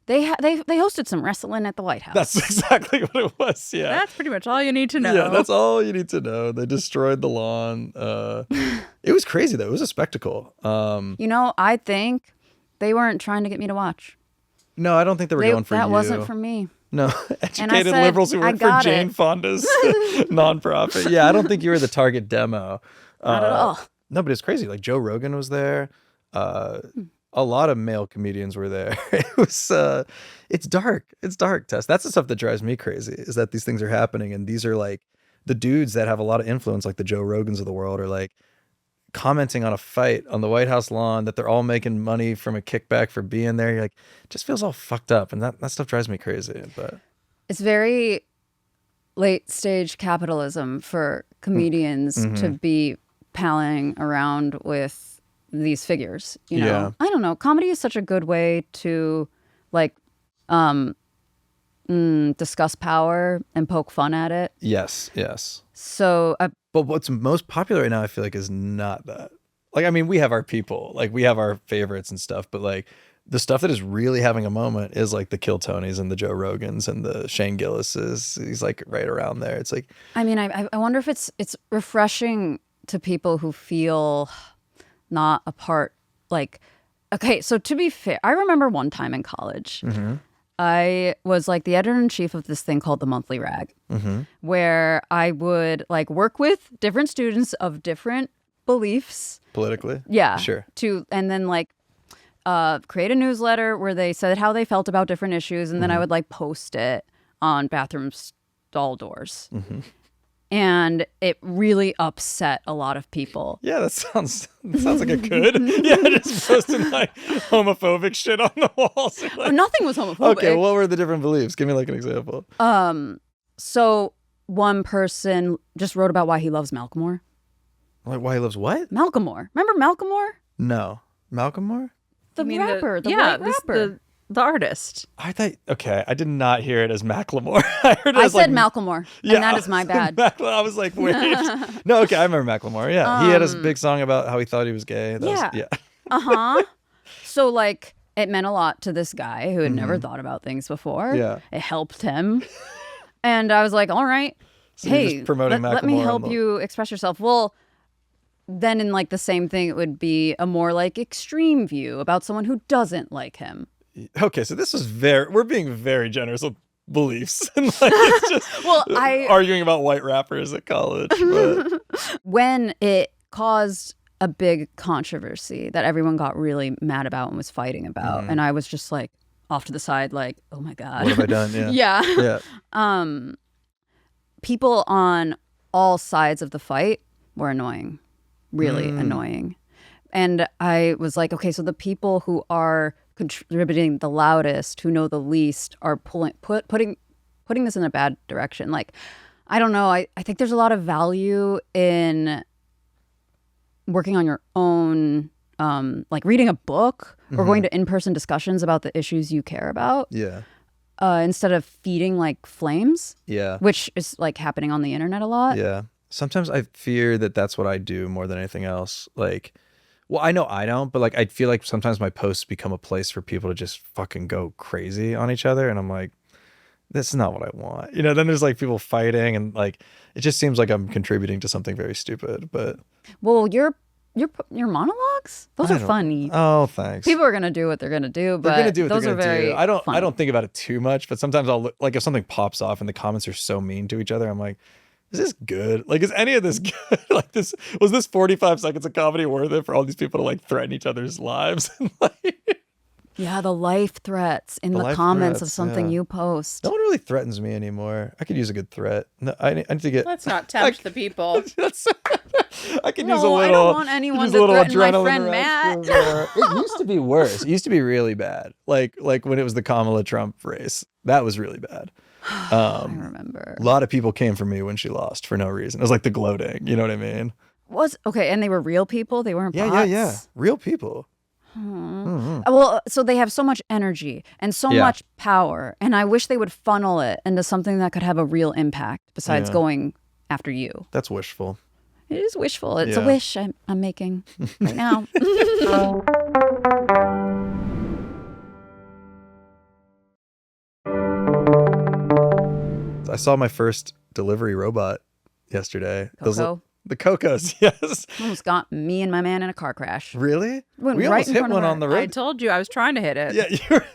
They hosted some wrestling at the White House. That's exactly what it was. Yeah. That's pretty much all you need to know. Yeah, that's all you need to know. They destroyed the lawn. It was crazy though. It was a spectacle. I think they weren't trying to get me to watch. No, I don't think they were going for you. That wasn't for me. No, educated liberals who work for Jane Fonda's nonprofit. Yeah, I don't think you were the target demo. Not at all. No, but it's crazy. Like Joe Rogan was there. A lot of male comedians were there. It was, it's dark. It's dark, Tess. That's the stuff that drives me crazy, is that these things are happening. And these are like the dudes that have a lot of influence, like the Joe Rogans of the world, are like commenting on a fight on the White House lawn, that they're all making money from a kickback for being there. You're like, it just feels all fucked up. And that stuff drives me crazy. But it's very late stage capitalism for comedians to be palling around with these figures, Yeah. I don't know. Comedy is such a good way to like discuss power and poke fun at it. Yes. So, but what's most popular right now, I feel like, is not that. Like, I mean, we have our people, like we have our favorites and stuff, but like the stuff that is really having a moment is like the Kill Tonys and the Joe Rogans and the Shane Gillis's. He's like right around there. It's like, I mean, I wonder if it's refreshing to people who feel not a part, like, okay, so to be fair, I remember one time in college, I was like the editor-in-chief of this thing called the Monthly Rag, where I would like work with different students of different beliefs. politically? Yeah. Sure. And then like create a newsletter where they said how they felt about different issues, and then I would like post it on bathroom stall doors. And it really upset a lot of people. Yeah, that sounds like it could. Yeah, just posting like homophobic shit on the walls. Like, Well, nothing was homophobic. okay, what were the different beliefs? Give me like an example. So one person just wrote about why he loves Malcolm. Like why he loves what? Malcolm. Remember Malcolm? No. Malcolm Moore? The rapper, the yeah, white rapper. the artist. I thought, okay, I did not hear it as Macklemore. I heard it I as said like, Malcolm, and that is my bad. I was like, wait. No, okay, I remember Macklemore. Yeah, he had a big song about how he thought he was gay. Yeah. So like it meant a lot to this guy who had never thought about things before. Yeah. It helped him. And I was like, all right, So you're hey, just promoting let me Macklemore help you express yourself. Well, then in like the same thing, it would be a more like extreme view about someone who doesn't like him. Okay, so this is we're being very generous with beliefs. And like it's just arguing about white rappers at college. But When it caused a big controversy that everyone got really mad about and was fighting about, and I was just like off to the side, like, oh my God. what have I done? Yeah. Yeah. People on all sides of the fight were annoying, really annoying. And I was like, okay, so the people who are contributing the loudest, who know the least, are putting this in a bad direction. Like, I don't know. I think there's a lot of value in working on your own, like reading a book or going to in-person discussions about the issues you care about. Yeah. Instead of feeding like flames. Yeah. Which is like happening on the internet a lot. Yeah. Sometimes I fear that that's what I do more than anything else. Like, well, I know I don't, but like I feel like sometimes my posts become a place for people to just fucking go crazy on each other, and I'm like, this is not what I want. You know, then there's like people fighting, and like it just seems like I'm contributing to something very stupid. But well, your monologues, those are funny. Oh, thanks. People are gonna do what they're gonna do, but they're gonna do what those they're are gonna very do. I funny. don't think about it too much, but sometimes I'll look, like if something pops off and the comments are so mean to each other, I'm like, is this good? Like, is any of this good? Like, was this 45 seconds of comedy worth it for all these people to like threaten each other's lives? And, like, yeah, the life threats in the life comments of threats, something yeah. you post. no one really threatens me anymore. I could use a good threat. No, I need to get. Let's not tempt the people. I could use a little. I don't want anyone to threaten my friend Matt. It used to be worse. It used to be really bad. Like when it was the Kamala Trump race, that was really bad. I remember. A lot of people came for me when she lost for no reason. It was like the gloating. You know what I mean? Okay, and they were real people. They weren't bots. Yeah. Real people. Well, so they have so much energy and so much power, and I wish they would funnel it into something that could have a real impact besides going after you. That's wishful. It is wishful. It's a wish I'm making right now. I saw my first delivery robot yesterday. Coco. The Cocos, yes. Almost got me and my man in a car crash. Really? Went We right almost in hit front of one our- on the road. I told you I was trying to hit it. Yeah, you're.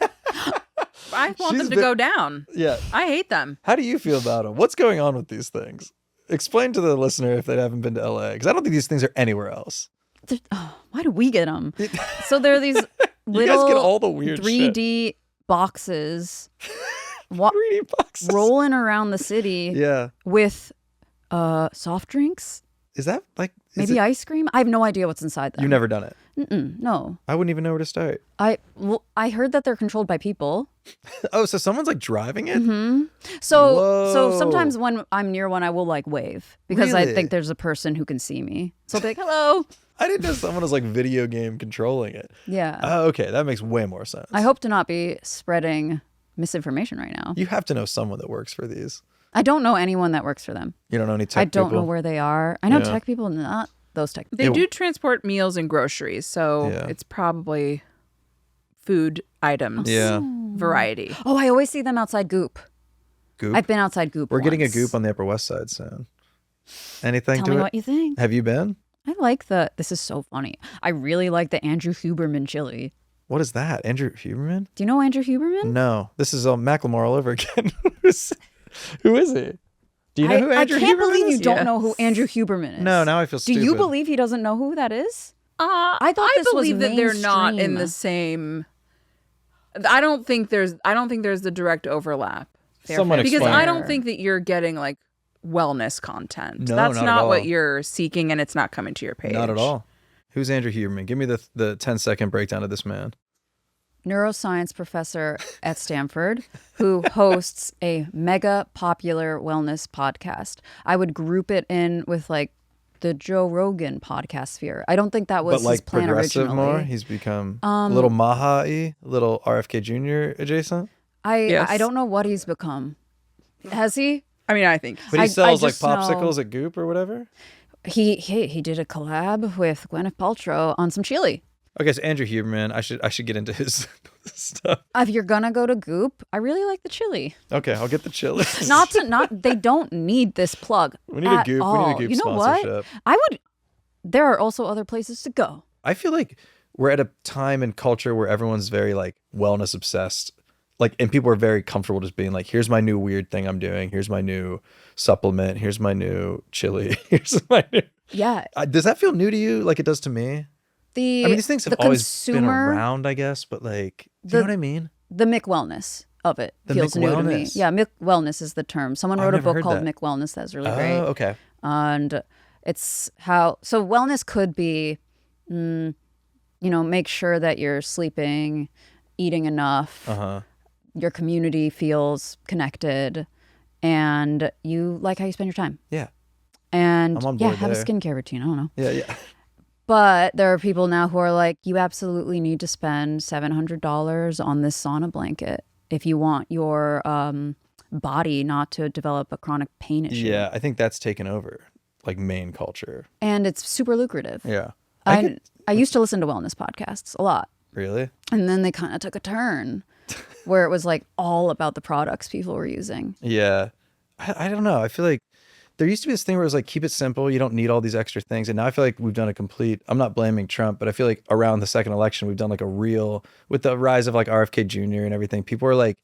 I want She's them to been- go down. Yeah. I hate them. How do you feel about them? What's going on with these things? Explain to the listener if they haven't been to LA, because I don't think these things are anywhere else. Why do we get them? So there are these You little guys get all the weird 3D boxes 3D boxes. rolling around the city Yeah. with soft drinks, Is that like maybe ice cream. I have no idea what's inside them. You've never done it. No. I wouldn't even know where to start. I heard that they're controlled by people. Oh, so someone's like driving it? So Whoa. sometimes when I'm near one, I will like wave because I Really? think there's a person who can see me. So I'll be like, hello. I didn't know someone was like video game controlling it. Yeah. Oh, okay. That makes way more sense. I hope to not be spreading misinformation right now. You have to know someone that works for these. I don't know anyone that works for them. You don't know any tech I don't people? know where they are. I know Yeah. tech people, not those tech people. They do transport meals and groceries, so Yeah. it's probably food items. Yeah. Variety. Oh, I always see them outside Goop. Goop? I've been outside Goop. We're getting a once. Goop on the Upper West Side soon. Anything Tell to me it? what you think. Have you been? I like this is so funny. I really like the Andrew Huberman chili. What is that? Andrew Huberman? Do you know Andrew Huberman? No. This is Macklemore all over again. Who is he? Do you know who Andrew I can't Huberman believe is? you don't Yes. know who Andrew Huberman is. No, now I feel Do stupid. you believe he doesn't know who that is? I thought this was believe that they're not in mainstream. the same. I don't think there's the direct overlap. Someone Because explain. I don't think that you're getting like wellness content. No, That's not at not what all. you're seeking, and it's not coming to your page. Not at all. Who's Andrew Huberman? Give me the 10-second breakdown of this man. Neuroscience professor at Stanford who hosts a mega popular wellness podcast. I would group it in with like the Joe Rogan podcast sphere. I don't think that was But like his plan progressive originally. more? He's become a little Maha-y, a little RFK Jr. adjacent? Yes. I don't know what he's become. Has he? I mean, I think. But he I sells like just know- popsicles at Goop or whatever? He did a collab with Gwyneth Paltrow on some chili. Okay, so Andrew Huberman, I should get into his stuff. If you're gonna go to Goop, I really like the chili. Okay, I'll get the chili. They don't need this plug. We need a at Goop. all. We need a Goop You know sponsorship. what? There are also other places to go. I feel like we're at a time in culture where everyone's very like wellness obsessed. Like, and people are very comfortable just being like, here's my new weird thing I'm doing. Here's my new supplement. Here's my new chili. Here's my new. Yeah. Does that feel new to you? Like it does to me? I mean, these things have always been around, I guess, but like, do you know what I mean? The McWellness of it The feels new to me. McWellness. Yeah, McWellness is the term. Someone I've wrote a never book heard called that. McWellness that's really Oh, great. okay. And it's so wellness could be, make sure that you're sleeping, eating enough, your community feels connected, and you like how you spend your time. Yeah. And I'm on yeah, board have there. a skincare routine. I don't know. Yeah, yeah. But there are people now who are like, you absolutely need to spend $700 on this sauna blanket if you want your body not to develop a chronic pain issue. Yeah, I think that's taken over, like main culture. And it's super lucrative. Yeah. I used to listen to wellness podcasts a lot. Really? And then they kind of took a turn where it was like all about the products people were using. Yeah. I don't know. I feel like there used to be this thing where it was like, keep it simple. You don't need all these extra things. And now I feel like we've done a complete, I'm not blaming Trump, but I feel like around the second election, we've done like a real, with the rise of like RFK Jr. and everything, people are like,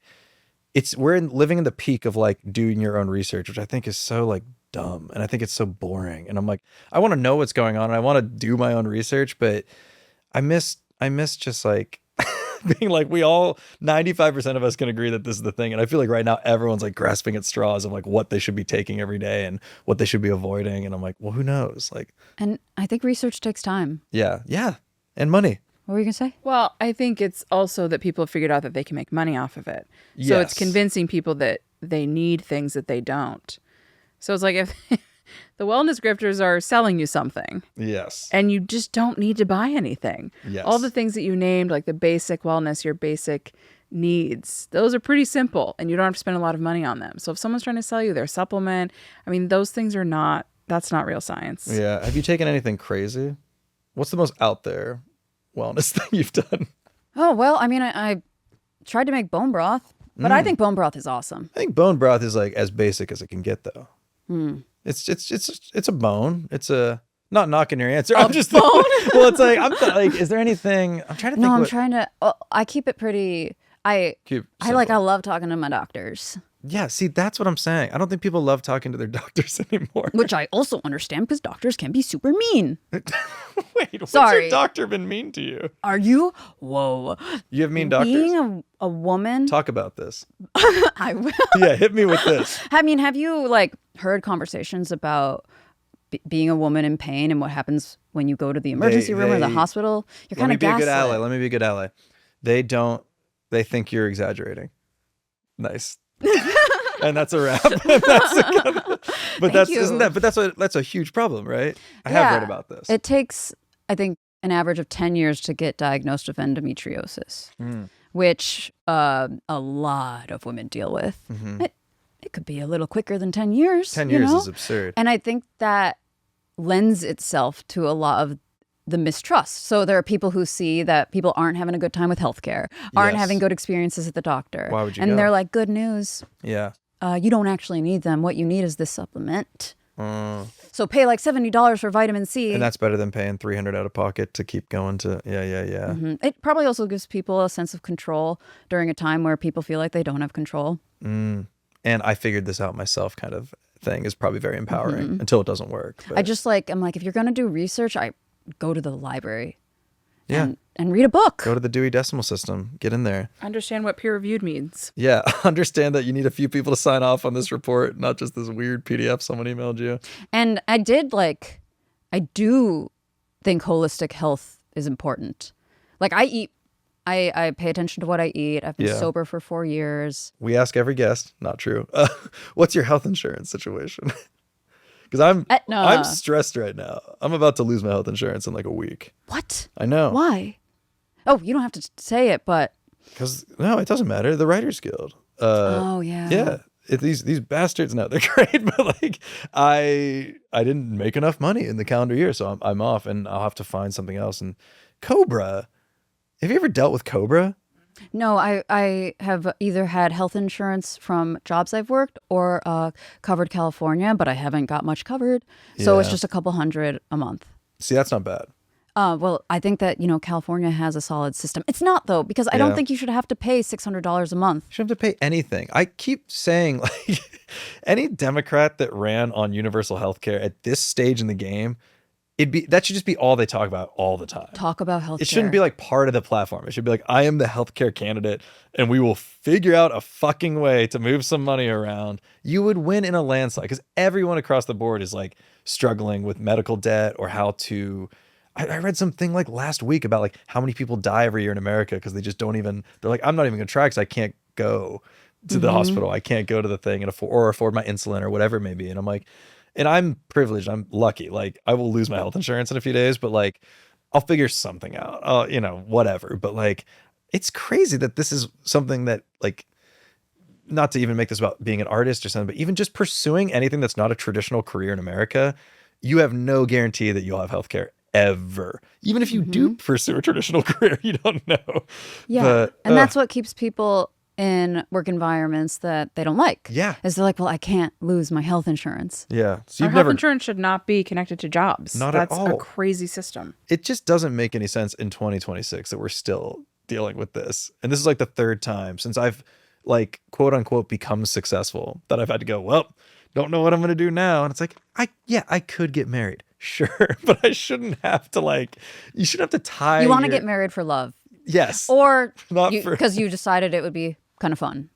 living in the peak of like doing your own research, which I think is so like dumb. And I think it's so boring. And I'm like, I want to know what's going on and I want to do my own research, but I miss just like being like, we all 95% of us can agree that this is the thing. And I feel like right now everyone's like grasping at straws of like what they should be taking every day and what they should be avoiding. And I'm like, well, who knows? Like, And I think research takes time. yeah. And money. What were you going to say? Well, I think it's also that people have figured out that they can make money off of it. So it's Yes. convincing people that they need things that they don't. So it's like if the wellness grifters are selling you something Yes. and you just don't need to buy anything. Yes. All the things that you named, like the basic wellness, your basic needs, those are pretty simple and you don't have to spend a lot of money on them. So if someone's trying to sell you their supplement, I mean, those things that's not real science. Yeah. Have you taken anything crazy? What's the most out there wellness thing you've done? Oh, well, I mean, I tried to make bone broth But I think bone broth is awesome. I think bone broth is like as basic as it can get, though. It's a bone. It's a not knocking your answer. I'm just bone. Well, it's like is there anything? I'm trying to think. No, I'm trying to. I keep it pretty. I love talking to my doctors. Yeah, see, that's what I'm saying. I don't think people love talking to their doctors anymore. Which I also understand because doctors can be super mean. Wait, what's your doctor been mean to you? Are you? Whoa. You have mean doctors? Being a woman. Talk about this. I will. Yeah, hit me with this. I mean, have you heard conversations about being a woman in pain and what happens when you go to the emergency room or the hospital? You're kind of gaslit. Let me be a good ally. They think you're exaggerating. Nice. And that's a wrap. That's a huge problem, right? I have read about this. It takes, I think, an average of 10 years to get diagnosed with endometriosis, which a lot of women deal with. It could be a little quicker than 10 years. 10 years is absurd. And I think that lends itself to a lot of the mistrust. So there are people who see that people aren't having a good time with healthcare, aren't having good experiences at the doctor. Why would you And go? they're like, good news. Yeah. You don't actually need them. What you need is this supplement. So pay like $70 for vitamin C. And that's better than paying $300 out of pocket to keep going to, yeah. It probably also gives people a sense of control during a time where people feel like they don't have control. And I figured this out myself kind of thing is probably very empowering until it doesn't work. But. I'm like, if you're going to do research, go to the library and read a book. Go to the Dewey Decimal System. Get in there. Understand what peer-reviewed means. Yeah. Understand that you need a few people to sign off on this report, not just this weird PDF someone emailed you. And I do think holistic health is important. Like I pay attention to what I eat. I've been sober for 4 years. We ask every guest. Not true. What's your health insurance situation? Because I'm stressed right now. I'm about to lose my health insurance in like a week. What? I know. Why? Oh, you don't have to say it, but no, it doesn't matter. The Writers Guild. Oh yeah. Yeah. These bastards. No, they're great, but like I didn't make enough money in the calendar year, so I'm off, and I'll have to find something else. And Cobra. Have you ever dealt with Cobra? No, I have either had health insurance from jobs I've worked or covered California, but I haven't got much covered. So it's just a couple $100 a month. See, that's not bad. Well, I think that, California has a solid system. It's not, though, because I don't think you should have to pay $600 a month. You shouldn't have to pay anything. I keep saying, like, any Democrat that ran on universal health care at this stage in the game, that should just be all they talk about all the time. Talk about healthcare. It shouldn't be like part of the platform. It should be like, I am the healthcare candidate and we will figure out a fucking way to move some money around. You would win in a landslide because everyone across the board is like struggling with medical debt or how to. I read something like last week about like how many people die every year in America because they just don't even. They're like, I'm not even going to try because I can't go to the hospital. I can't go to the thing and afford my insulin or whatever it may be. And I'm like. And I'm privileged. I'm lucky. Like I will lose my health insurance in a few days, but like I'll figure something out. Whatever. But like it's crazy that this is something that like, not to even make this about being an artist or something, but even just pursuing anything that's not a traditional career in America, you have no guarantee that you'll have healthcare ever. Even if you do pursue a traditional career, you don't know. Yeah. But, and that's what keeps people in work environments that they don't like. Yeah. Is they're like, well, I can't lose my health insurance. Yeah. So health insurance should not be connected to jobs. That's a crazy system. It just doesn't make any sense in 2026 that we're still dealing with this. And this is like the third time since I've like quote unquote become successful that I've had to go, well, don't know what I'm going to do now. And it's like, I could get married. Sure. But I shouldn't have to you shouldn't have to tie. You want to get married for love. Yes. Or because you decided it would be kind of fun.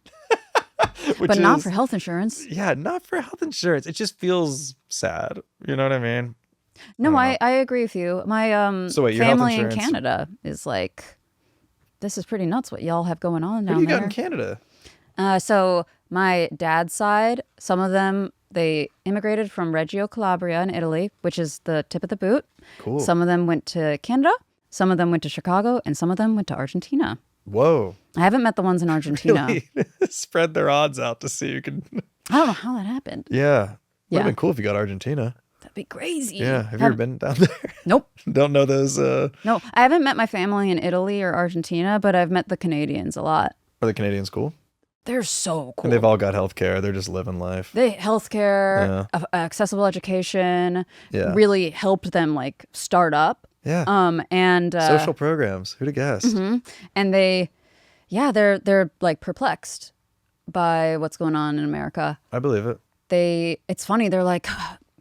But not for health insurance. Yeah, not for health insurance. It just feels sad. You know what I mean? No, I agree with you. My family in Canada is like, this is pretty nuts what y'all have going on down there. What do you got in Canada? So my dad's side, some of them, they immigrated from Reggio Calabria in Italy, which is the tip of the boot. Cool. Some of them went to Canada. Some of them went to Chicago. And some of them went to Argentina. Whoa. I haven't met the ones in Argentina. Really spread their odds out to see who can. I don't know how that happened. Yeah. Would have been cool if you got Argentina. That'd be crazy. Yeah. Have you ever been down there? Nope. Don't know those. No, I haven't met my family in Italy or Argentina, but I've met the Canadians a lot. Are the Canadians cool? They're so cool. And they've all got healthcare. They're just living life. They healthcare, accessible education, really helped them like start up. Yeah. And social programs. Who'd have guessed? And they're like perplexed by what's going on in America. I believe it. It's funny. They're like,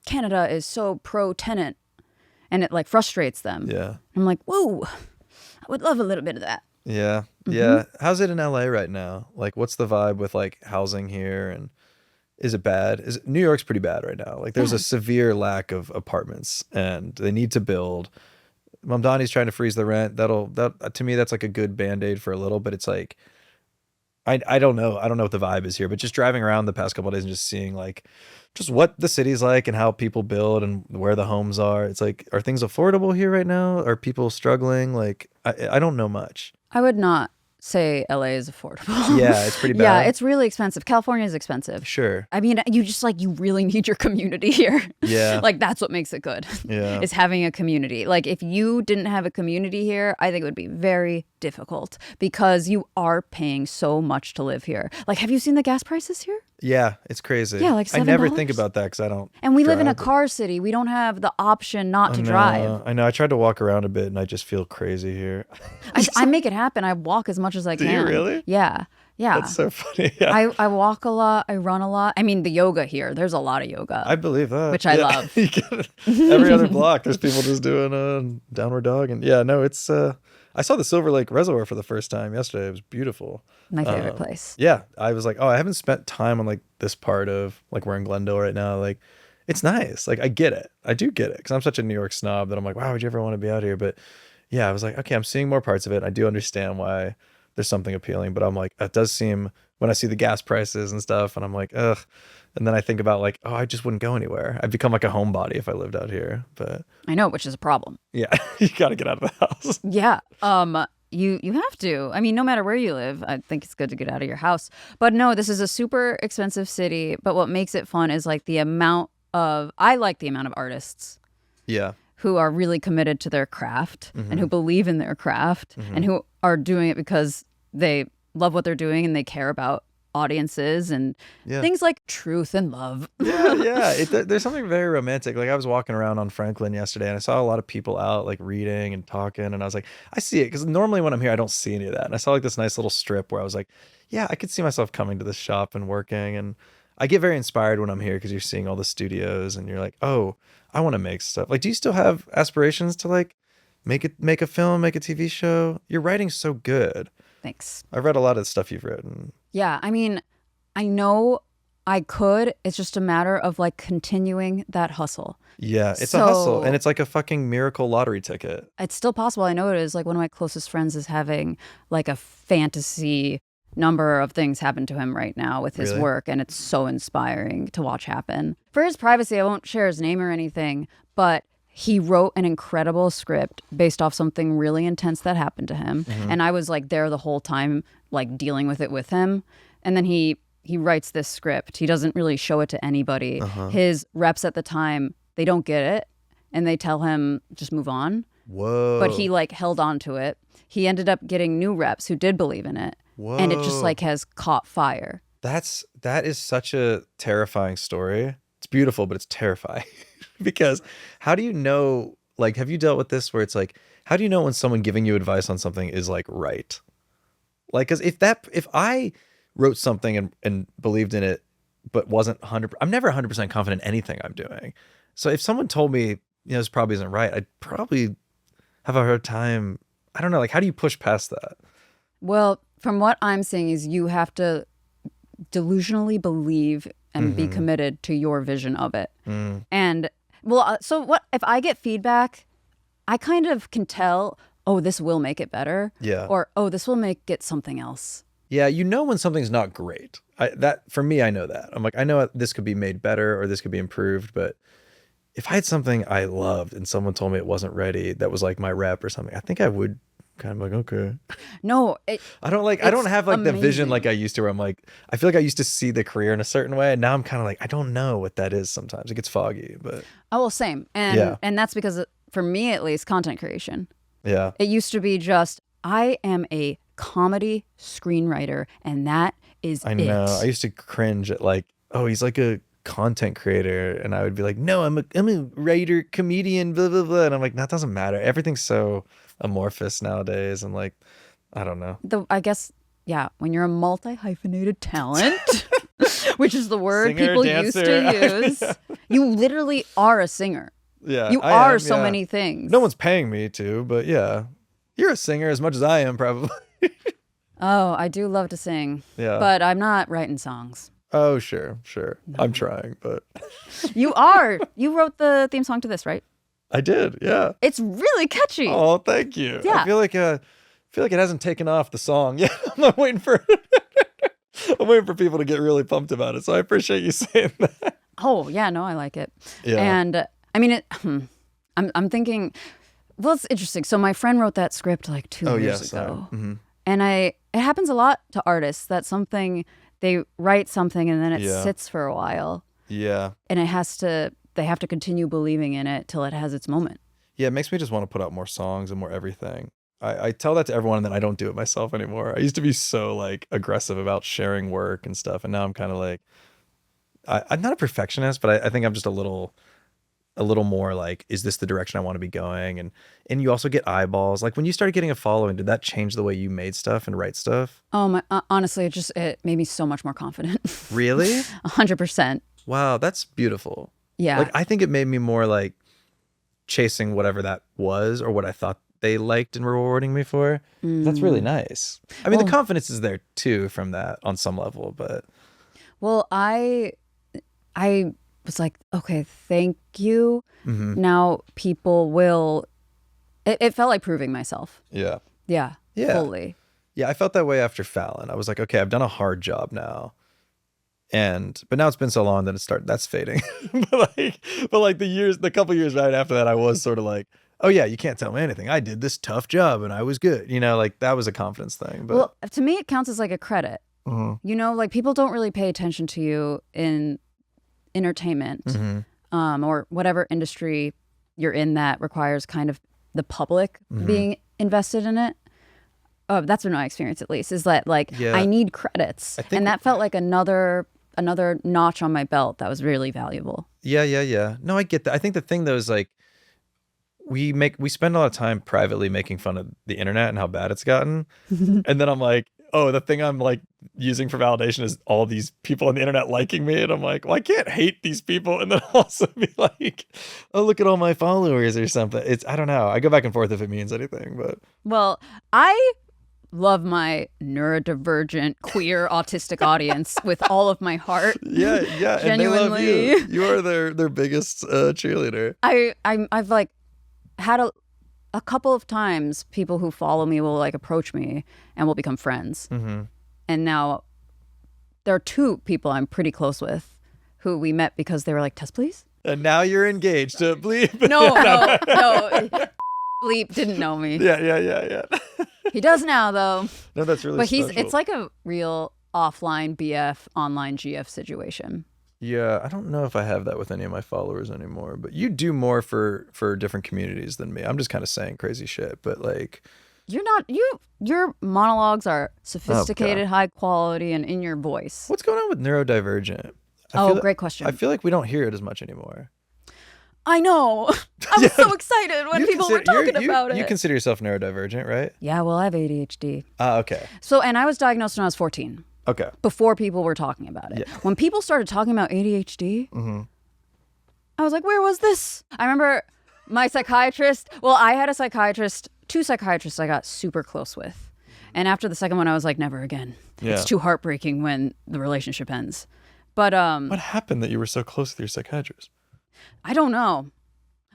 Canada is so pro-tenant, and it like frustrates them. Yeah. I'm like, whoa, I would love a little bit of that. Yeah. Yeah. How's it in LA right now? Like, what's the vibe with like housing here? And is it bad? New York's pretty bad right now. Like, there's a severe lack of apartments, and they need to build. Mamdani's trying to freeze the rent. That to me, that's like a good Band-Aid for a little, but it's like, I don't know. I don't know what the vibe is here, but just driving around the past couple of days and just seeing like just what the city's like and how people build and where the homes are. It's like, are things affordable here right now? Are people struggling? Like, I don't know much. I would not say LA is affordable. Yeah, it's pretty bad. Yeah, it's really expensive. California is expensive. Sure. I mean, you really need your community here. Yeah. Like, that's what makes it good. Yeah. Is having a community. Like, if you didn't have a community here, I think it would be very difficult because you are paying so much to live here. Like, have you seen the gas prices here? Yeah, it's crazy. Yeah, like $7. I never think about that because I don't. And we live in a car city. We don't have the option not to drive. I know. I tried to walk around a bit and I just feel crazy here. I make it happen. I walk as much as I can. Do you really? Yeah. Yeah. That's so funny. Yeah. I walk a lot. I run a lot. I mean, the yoga here, there's a lot of yoga. I believe that. Which I love. Every other block, there's people just doing a downward dog. And yeah, no, it's, I saw the Silver Lake Reservoir for the first time yesterday. It was beautiful. My favorite place. Yeah. I was like, oh, I haven't spent time on like this part of like we're in Glendale right now. Like, it's nice. Like, I get it. I do get it. Because I'm such a New York snob that I'm like, wow, would you ever want to be out here? But yeah, I was like, okay, I'm seeing more parts of it. I do understand why there's something appealing. But I'm like, it does seem, when I see the gas prices and stuff, and I'm like, ugh. And then I think about like, oh, I just wouldn't go anywhere. I'd become like a homebody if I lived out here. But I know, which is a problem. yeah, you got to get out of the house. Yeah. You have to. I mean, no matter where you live, I think it's good to get out of your house. But no, this is a super expensive city. But what makes it fun is like I like the amount of artists. Yeah. Who are really committed to their craft and who believe in their craft and who are doing it because they love what they're doing and they care about audiences and things like truth and love. There's something very romantic. Like, I was walking around on Franklin yesterday and I saw a lot of people out like reading and talking, and I was like, I see it, because normally when I'm here I don't see any of that. And I saw like this nice little strip where I was like, yeah, I could see myself coming to this shop and working. And I get very inspired when I'm here because you're seeing all the studios and you're like, oh, I want to make stuff. Like, do you still have aspirations to like make a film, make a TV show? Your writing's so good. Thanks. I've read a lot of the stuff you've written. Yeah, I mean, I know I could. It's just a matter of like continuing that hustle. Yeah, it's a hustle, and it's like a fucking miracle lottery ticket. It's still possible. I know it is. Like, one of my closest friends is having like a fantasy number of things happen to him right now with his work, and it's so inspiring to watch happen. For his privacy, I won't share his name or anything, but he wrote an incredible script based off something really intense that happened to him. And I was like there the whole time, like dealing with it with him. And then he writes this script. He doesn't really show it to anybody. His reps at the time, they don't get it. And they tell him, just move on. Whoa. But he like held on to it. He ended up getting new reps who did believe in it. Whoa. And it just like has caught fire. That is such a terrifying story. It's beautiful, but it's terrifying. Because how do you know, like, have you dealt with this where it's like, how do you know when someone giving you advice on something is like right? Like, because if I wrote something and believed in it, but wasn't I'm never 100% confident in anything I'm doing. So if someone told me, you know, this probably isn't right, I'd probably have a hard time. I don't know. Like, how do you push past that? Well, from what I'm seeing is you have to delusionally believe and be committed to your vision of it. And well, so what if I get feedback, I kind of can tell, oh, this will make it better. Yeah. Or, oh, this will make it something else. Yeah, you know when something's not great. For me, I know that. I'm like, I know this could be made better or this could be improved, but if I had something I loved and someone told me it wasn't ready, that was like my rep or something, I think I would kind of like, okay. No, I don't have like the vision like I used to, where I'm like, I feel like I used to see the career in a certain way, and now I'm kind of like, I don't know what that is sometimes. It gets foggy, but oh, well, same. And that's because for me at least, content creation. Yeah. It used to be just, I am a comedy screenwriter, and that is I know. I used to cringe at like, oh, he's like a content creator, and I would be like, no, I'm a writer, comedian, blah blah blah, and I'm like, that doesn't matter. Everything's so amorphous nowadays, and like, I don't know. I guess, yeah, when you're a multi-hyphenated talent, which is the word Singer, people dancer, used to use, you literally are a singer. Yeah, You I are am, so yeah. many things. No one's paying me to, but yeah, you're a singer as much as I am, probably. Oh, I do love to sing, Yeah. but I'm not writing songs. Oh, sure. I'm trying, but You are. You wrote the theme song to this, right? I did. Yeah. It's really catchy. Oh, thank you. Yeah. I feel like it hasn't taken off the song yet. I'm waiting for people to get really pumped about it. So I appreciate you saying that. Oh, yeah, no, I like it. Yeah. And I mean, I'm thinking, well, it's interesting. So my friend wrote that script like 2 years ago. Mm-hmm. And it happens a lot to artists that they write something and then it Yeah. sits for a while. Yeah. And they have to continue believing in it till it has its moment. Yeah, it makes me just want to put out more songs and more everything. I tell that to everyone, and then I don't do it myself anymore. I used to be so like aggressive about sharing work and stuff, and now I'm kind of like, I'm not a perfectionist, but I think I'm just a little more like, is this the direction I want to be going? And you also get eyeballs. Like when you started getting a following, did that change the way you made stuff and write stuff? Oh, honestly, it made me so much more confident. Really? 100%. Wow, that's beautiful. Yeah. Like I think it made me more like chasing whatever that was or what I thought they liked and were rewarding me for. That's really nice. I mean, the confidence is there too from that on some level, but. Well, I was like, okay, thank you. Mm-hmm. Now people will. It felt like proving myself. Yeah. Yeah. Yeah. Fully. Yeah, I felt that way after Fallon. I was like, okay, I've done a hard job now. But now it's been so long that that's fading. but like the couple years right after that, I was sort of like, oh yeah, you can't tell me anything. I did this tough job and I was good. You know, like that was a confidence thing. But Well, to me, it counts as like a credit. Mhm. You know, like people don't really pay attention to you in entertainment or whatever industry you're in that requires kind of the public being invested in it. Oh, that's been my experience, at least, is that like I need credits, and that felt like another notch on my belt that was really valuable. Yeah. No, I get that. I think the thing though is like we spend a lot of time privately making fun of the internet and how bad it's gotten, and then I'm like, oh, the thing I'm like using for validation is all these people on the internet liking me, and I'm like, well, I can't hate these people and then also be like, oh, look at all my followers or something. I don't know. I go back and forth if it means anything, but Well, I love my neurodivergent, queer, autistic audience with all of my heart. yeah, Genuinely. and they love you. You are their biggest cheerleader. I've like had a couple of times people who follow me will like approach me and we'll become friends. Mm-hmm. And now there are 2 people I'm pretty close with who we met because they were like, Tess, please. And now you're engaged to Bleep. No. Bleep didn't know me. Yeah. He does now though. No, that's really But special. it's like a real offline BF, online GF situation. Yeah, I don't know if I have that with any of my followers anymore, but you do more for different communities than me. I'm just kind of saying crazy shit, but like Your monologues are sophisticated, high quality, and in your voice. what's going on with neurodivergent? Great question. I feel like we don't hear it as much anymore. I know. I was so excited when people were talking about it. You consider yourself neurodivergent, right? Yeah, well, I have ADHD. Okay. So, and I was diagnosed when I was 14, Okay. before people were talking about it. Yeah. When people started talking about ADHD, I was like, where was this? I remember my psychiatrist. Well, I had two psychiatrists I got super close with. And after the second one, I was like, never again. Yeah. It's too heartbreaking when the relationship ends. But What happened that you were so close with your psychiatrist? I don't know.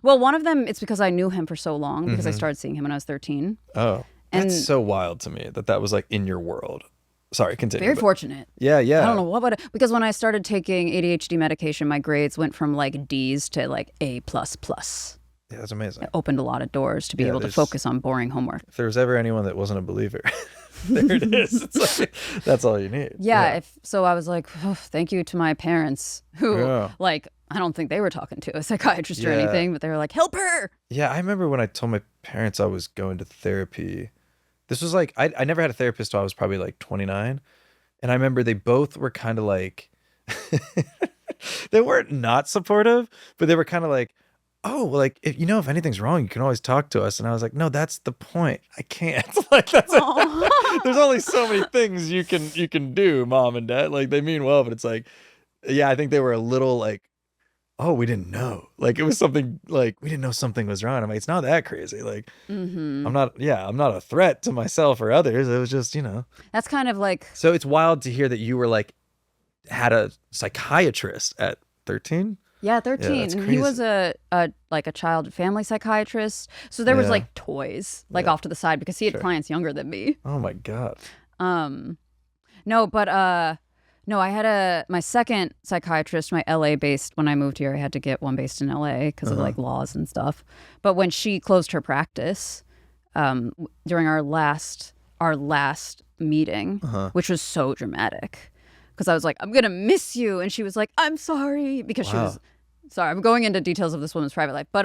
Well, one of them, it's because I knew him for so long because I started seeing him when I was 13. Oh, And- that's so wild to me that was like in your world. Sorry, continue. Very fortunate. Yeah. I don't know because when I started taking ADHD medication, my grades went from like D's to like A++. Yeah, that's amazing. It opened a lot of doors to be able to focus on boring homework. If there was ever anyone that wasn't a believer, there it is. It's like, that's all you need. Yeah. So I was like, oh, thank you to my parents who like, I don't think they were talking to a psychiatrist or anything, but they were like, help her. Yeah, I remember when I told my parents I was going to therapy, This was like, I never had a therapist till I was probably like 29. And I remember they both were kind of like, they weren't not supportive, but they were kind of like, oh, well, like, if anything's wrong, you can always talk to us. And I was like, no, that's the point. I can't. Like, there's only so many things you can do, mom and dad. Like, they mean well, but it's like, yeah, I think they were a little like, oh, we didn't know. Like, it was something like, we didn't know something was wrong. I'm like, it's not that crazy. Like, I'm not a threat to myself or others. It was just, That's kind of like. So it's wild to hear that you were like, had a psychiatrist at 13. Yeah, 13. Yeah, and he was a child family psychiatrist. So there was like toys off to the side because he had clients younger than me. Oh my God. No, I had my second psychiatrist, my LA based, when I moved here, I had to get one based in LA because of like laws and stuff. But when she closed her practice, during our last meeting, she was so dramatic. Because I was like, I'm going to miss you. And she was like, I'm sorry. Because she was, sorry, I'm going into details of this woman's private life. But,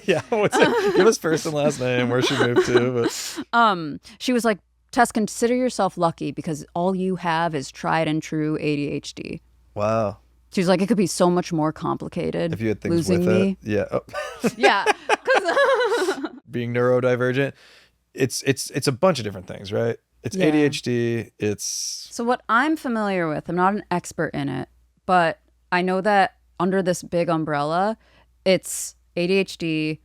yeah, give us first and last name, where she moved to. But. She was like, Tess, consider yourself lucky because all you have is tried and true ADHD. Wow. She was like, it could be so much more complicated. If you had things losing with me. it. Yeah. Oh. Yeah. Being neurodivergent, it's a bunch of different things, right? It's ADHD, So what I'm familiar with, I'm not an expert in it, but I know that under this big umbrella, it's ADHD,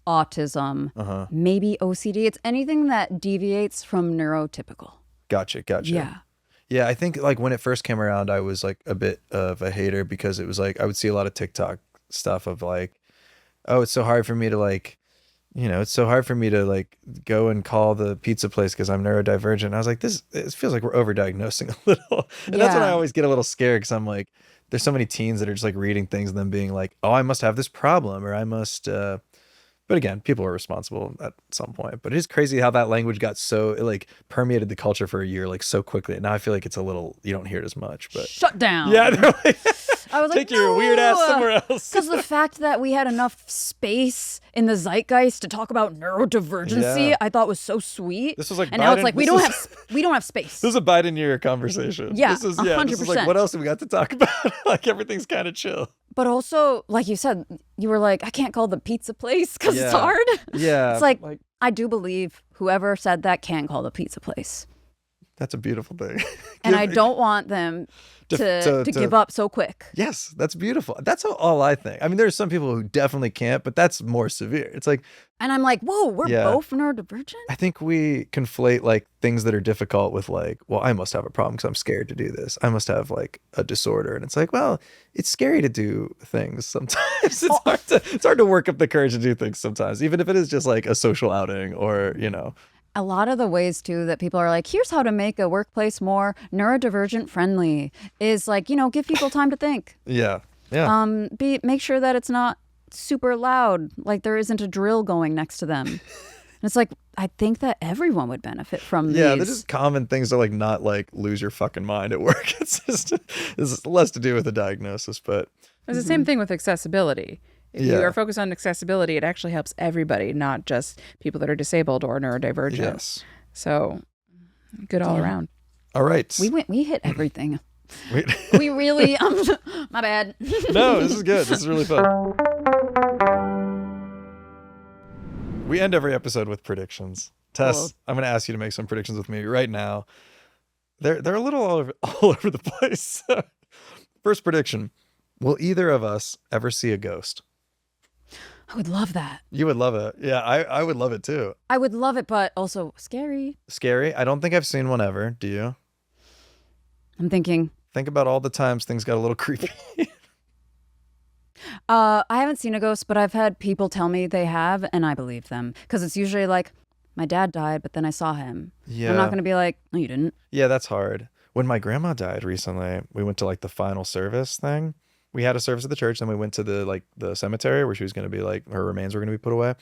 autism, maybe OCD. It's anything that deviates from neurotypical. Gotcha. Yeah. Yeah, I think like when it first came around, I was like a bit of a hater because it was like, I would see a lot of TikTok stuff of like, oh, it's so hard for me to like, it's so hard for me to like go and call the pizza place because I'm neurodivergent. I was like, it feels like we're overdiagnosing a little. And that's when I always get a little scared because I'm like, there's so many teens that are just like reading things and then being like, oh, I must have this problem or I must, but again, people are responsible at some point. But it is crazy how that language got so, it like permeated the culture for a year, like so quickly. And now I feel like it's a little, you don't hear it as much. But shut down. Yeah, they're like, I was take your weird ass somewhere else. Because the fact that we had enough space in the zeitgeist to talk about neurodivergency, I thought was so sweet. This was like, and now it's like we don't have space. This is a Biden year conversation. Yeah, this is 100%. This is like, what else have we got to talk about? Like everything's kind of chill. But also, like you said, you were like, I can't call the pizza place because it's hard. Yeah. It's like, I do believe whoever said that can call the pizza place. That's a beautiful thing. And I don't want them to give up so quick. Yes, that's beautiful. That's all I think. I mean, there's some people who definitely can't, but that's more severe. It's like, and I'm like, whoa, we're both neurodivergent? I think we conflate like things that are difficult with like, well, I must have a problem because I'm scared to do this. I must have like a disorder. And it's like, well, it's scary to do things sometimes. It's hard to work up the courage to do things sometimes, even if it is just like a social outing or, A lot of the ways too that people are like, here's how to make a workplace more neurodivergent friendly is like, give people time to think. Yeah. Make sure that it's not super loud, like there isn't a drill going next to them. And it's like, I think that everyone would benefit from these. Yeah, they're just common things to like not like lose your fucking mind at work. It's less to do with the diagnosis, but it's the same thing with accessibility. If you are focused on accessibility, it actually helps everybody, not just people that are disabled or neurodivergent. Yes. So good all around. All right. We hit everything. We really, my bad. No, this is good. This is really fun. We end every episode with predictions. Tess, cool. I'm going to ask you to make some predictions with me right now. They're a little all over the place. First prediction. Will either of us ever see a ghost? I would love that. You would love it. Yeah, I would love it too. I would love it, but also scary. Scary? I don't think I've seen one ever. Do you? I'm thinking. Think about all the times things got a little creepy. I haven't seen a ghost, but I've had people tell me they have, and I believe them. Because it's usually like, my dad died, but then I saw him. Yeah. I'm not going to be like, no, you didn't. Yeah, that's hard. When my grandma died recently, we went to like the final service thing. We had a service at the church, then we went to the cemetery where she was going to be like, her remains were going to be put away.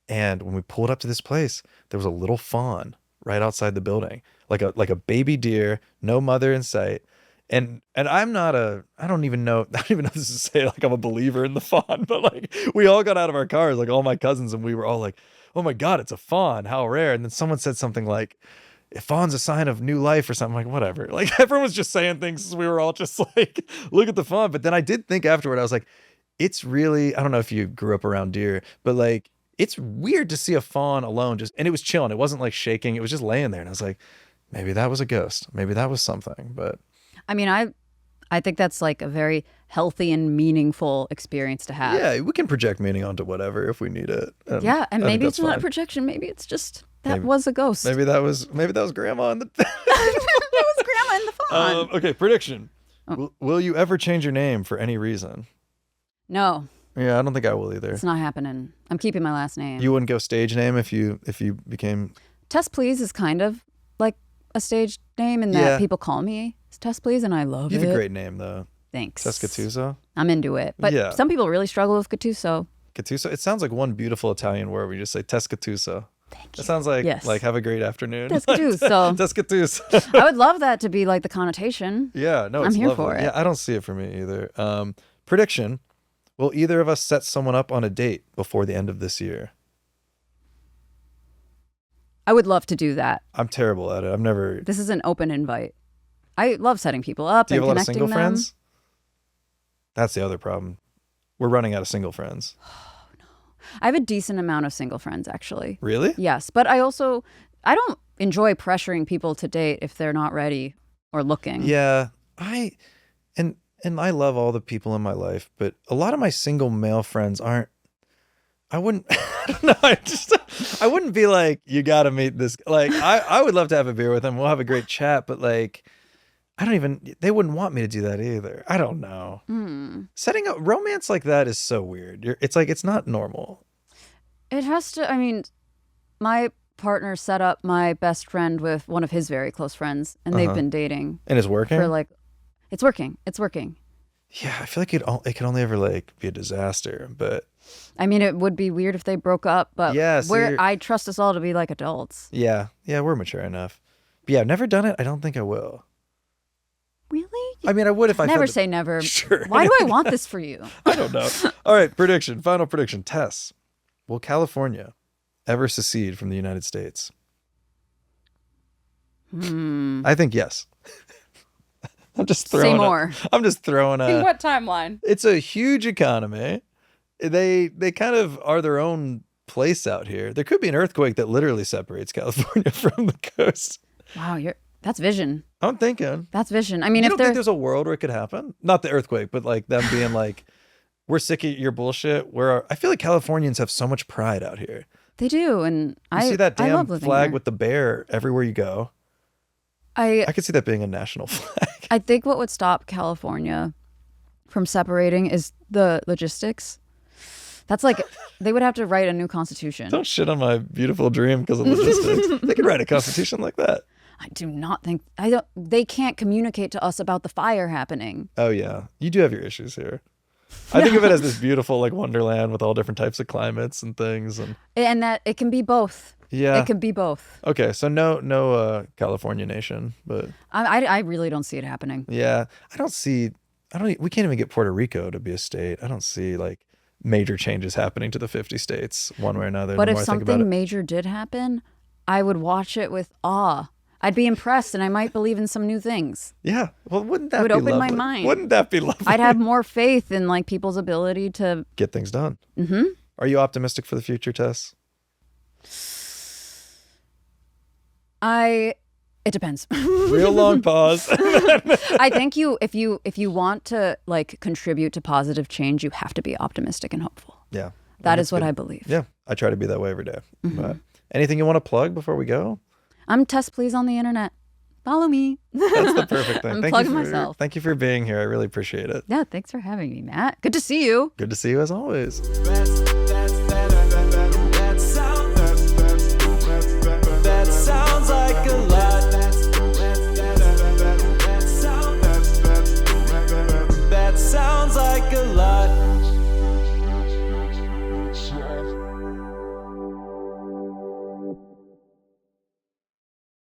And when we pulled up to this place, there was a little fawn right outside the building, like a baby deer, no mother in sight. And I don't even know if this is to say like I'm a believer in the fawn, but like we all got out of our cars, like all my cousins, and we were all like, oh my God, it's a fawn. How rare. And then someone said something like, if fawn's a sign of new life or something, like, whatever. Like, everyone was just saying things. We were all just like, look at the fawn. But then I did think afterward, I was like, it's really, I don't know if you grew up around deer, but like, it's weird to see a fawn alone and it was chilling. It wasn't like shaking. It was just laying there. And I was like, maybe that was a ghost. Maybe that was something. But I mean, I think that's like a very healthy and meaningful experience to have. Yeah, we can project meaning onto whatever if we need it. Yeah, and maybe it's not a projection. Maybe it's just was a ghost. Maybe that was grandma in the It was grandma in the fawn. Okay, prediction. Will you ever change your name for any reason? No. Yeah, I don't think I will either. It's not happening. I'm keeping my last name. You wouldn't go stage name if you became Tess Please is kind of like a stage name in that people call me Tess Please, and I love it. You have a great name though. Thanks. Tess Gattuso. I'm into it. But some people really struggle with Gattuso. Gattuso? It sounds like one beautiful Italian word where you just say Tess Gattuso. Thank you. It sounds like have a great afternoon. Tess Gattuso. Tess Gattuso. I would love that to be like the connotation. Yeah, no, I'm here lovely. for it. Yeah, I don't see it for me either. Prediction. Will either of us set someone up on a date before the end of this year? I would love to do that. I'm terrible at it. I've never. This is an open invite. I love setting people up Do you and have a lot of connecting single them. friends? That's the other problem. We're running out of single friends. Oh, no. I have a decent amount of single friends, actually. Really? Yes, but I don't enjoy pressuring people to date if they're not ready or looking. Yeah, and I love all the people in my life, but a lot of my single male friends aren't. I wouldn't. I don't know. I wouldn't be like, you got to meet this. Like, I would love to have a beer with them. We'll have a great chat, but like, they wouldn't want me to do that either. I don't know. Setting up romance like that is so weird. It's like, it's not normal. It has to, I mean, my partner set up my best friend with one of his very close friends, and they've been dating. And it's working? For like, it's working. It's working. Yeah, I feel like it could only ever like be a disaster, but. I mean, it would be weird if they broke up, but I trust us all to be like adults. Yeah, we're mature enough. But yeah, I've never done it. I don't think I will. Really? I mean, I would if I never say never. Sure. Why do I want this for you? I don't know. All right, final prediction. Tess, will California ever secede from the United States? I think yes. I'm just throwing. Say more. I'm just throwing In what timeline? It's a huge economy. They kind of are their own place out here. There could be an earthquake that literally separates California from the coast. Wow, that's vision. I'm thinking. That's vision. I mean, you don't think there's a world where it could happen? Not the earthquake, but like them being like, we're sick of your bullshit. I feel like Californians have so much pride out here. They do, and you see that damn flag here. with the bear everywhere you go. I could see that being a national flag. I think what would stop California from separating is the logistics. That's like, they would have to write a new constitution. Don't shit on my beautiful dream because of logistics. They could write a constitution like that. I do not think, they can't communicate to us about the fire happening. Oh yeah. You do have your issues here. I think of it as this beautiful like wonderland with all different types of climates and things. And that it can be both. Yeah. It can be both. Okay. So no California nation, but. I really don't see it happening. Yeah. We can't even get Puerto Rico to be a state. I don't see like major changes happening to the 50 states one way or another. But if something major did happen, I would watch it with awe. I'd be impressed and I might believe in some new things. Yeah. Well, wouldn't that be lovely? It would open lovely? my mind. Wouldn't that be lovely? I'd have more faith in like people's ability to get things done. Mm-hmm. Are you optimistic for the future, Tess? It depends. Real long pause. I think if you want to like contribute to positive change, you have to be optimistic and hopeful. Yeah. That is what I believe. Yeah. I try to be that way every day. Mm-hmm. But anything you want to plug before we go? I'm Tess Please on the internet. Follow me. That's the perfect thing. I'm plugging myself. Thank you for being here. I really appreciate it. Yeah, thanks for having me, Matt. Good to see you. Good to see you as always.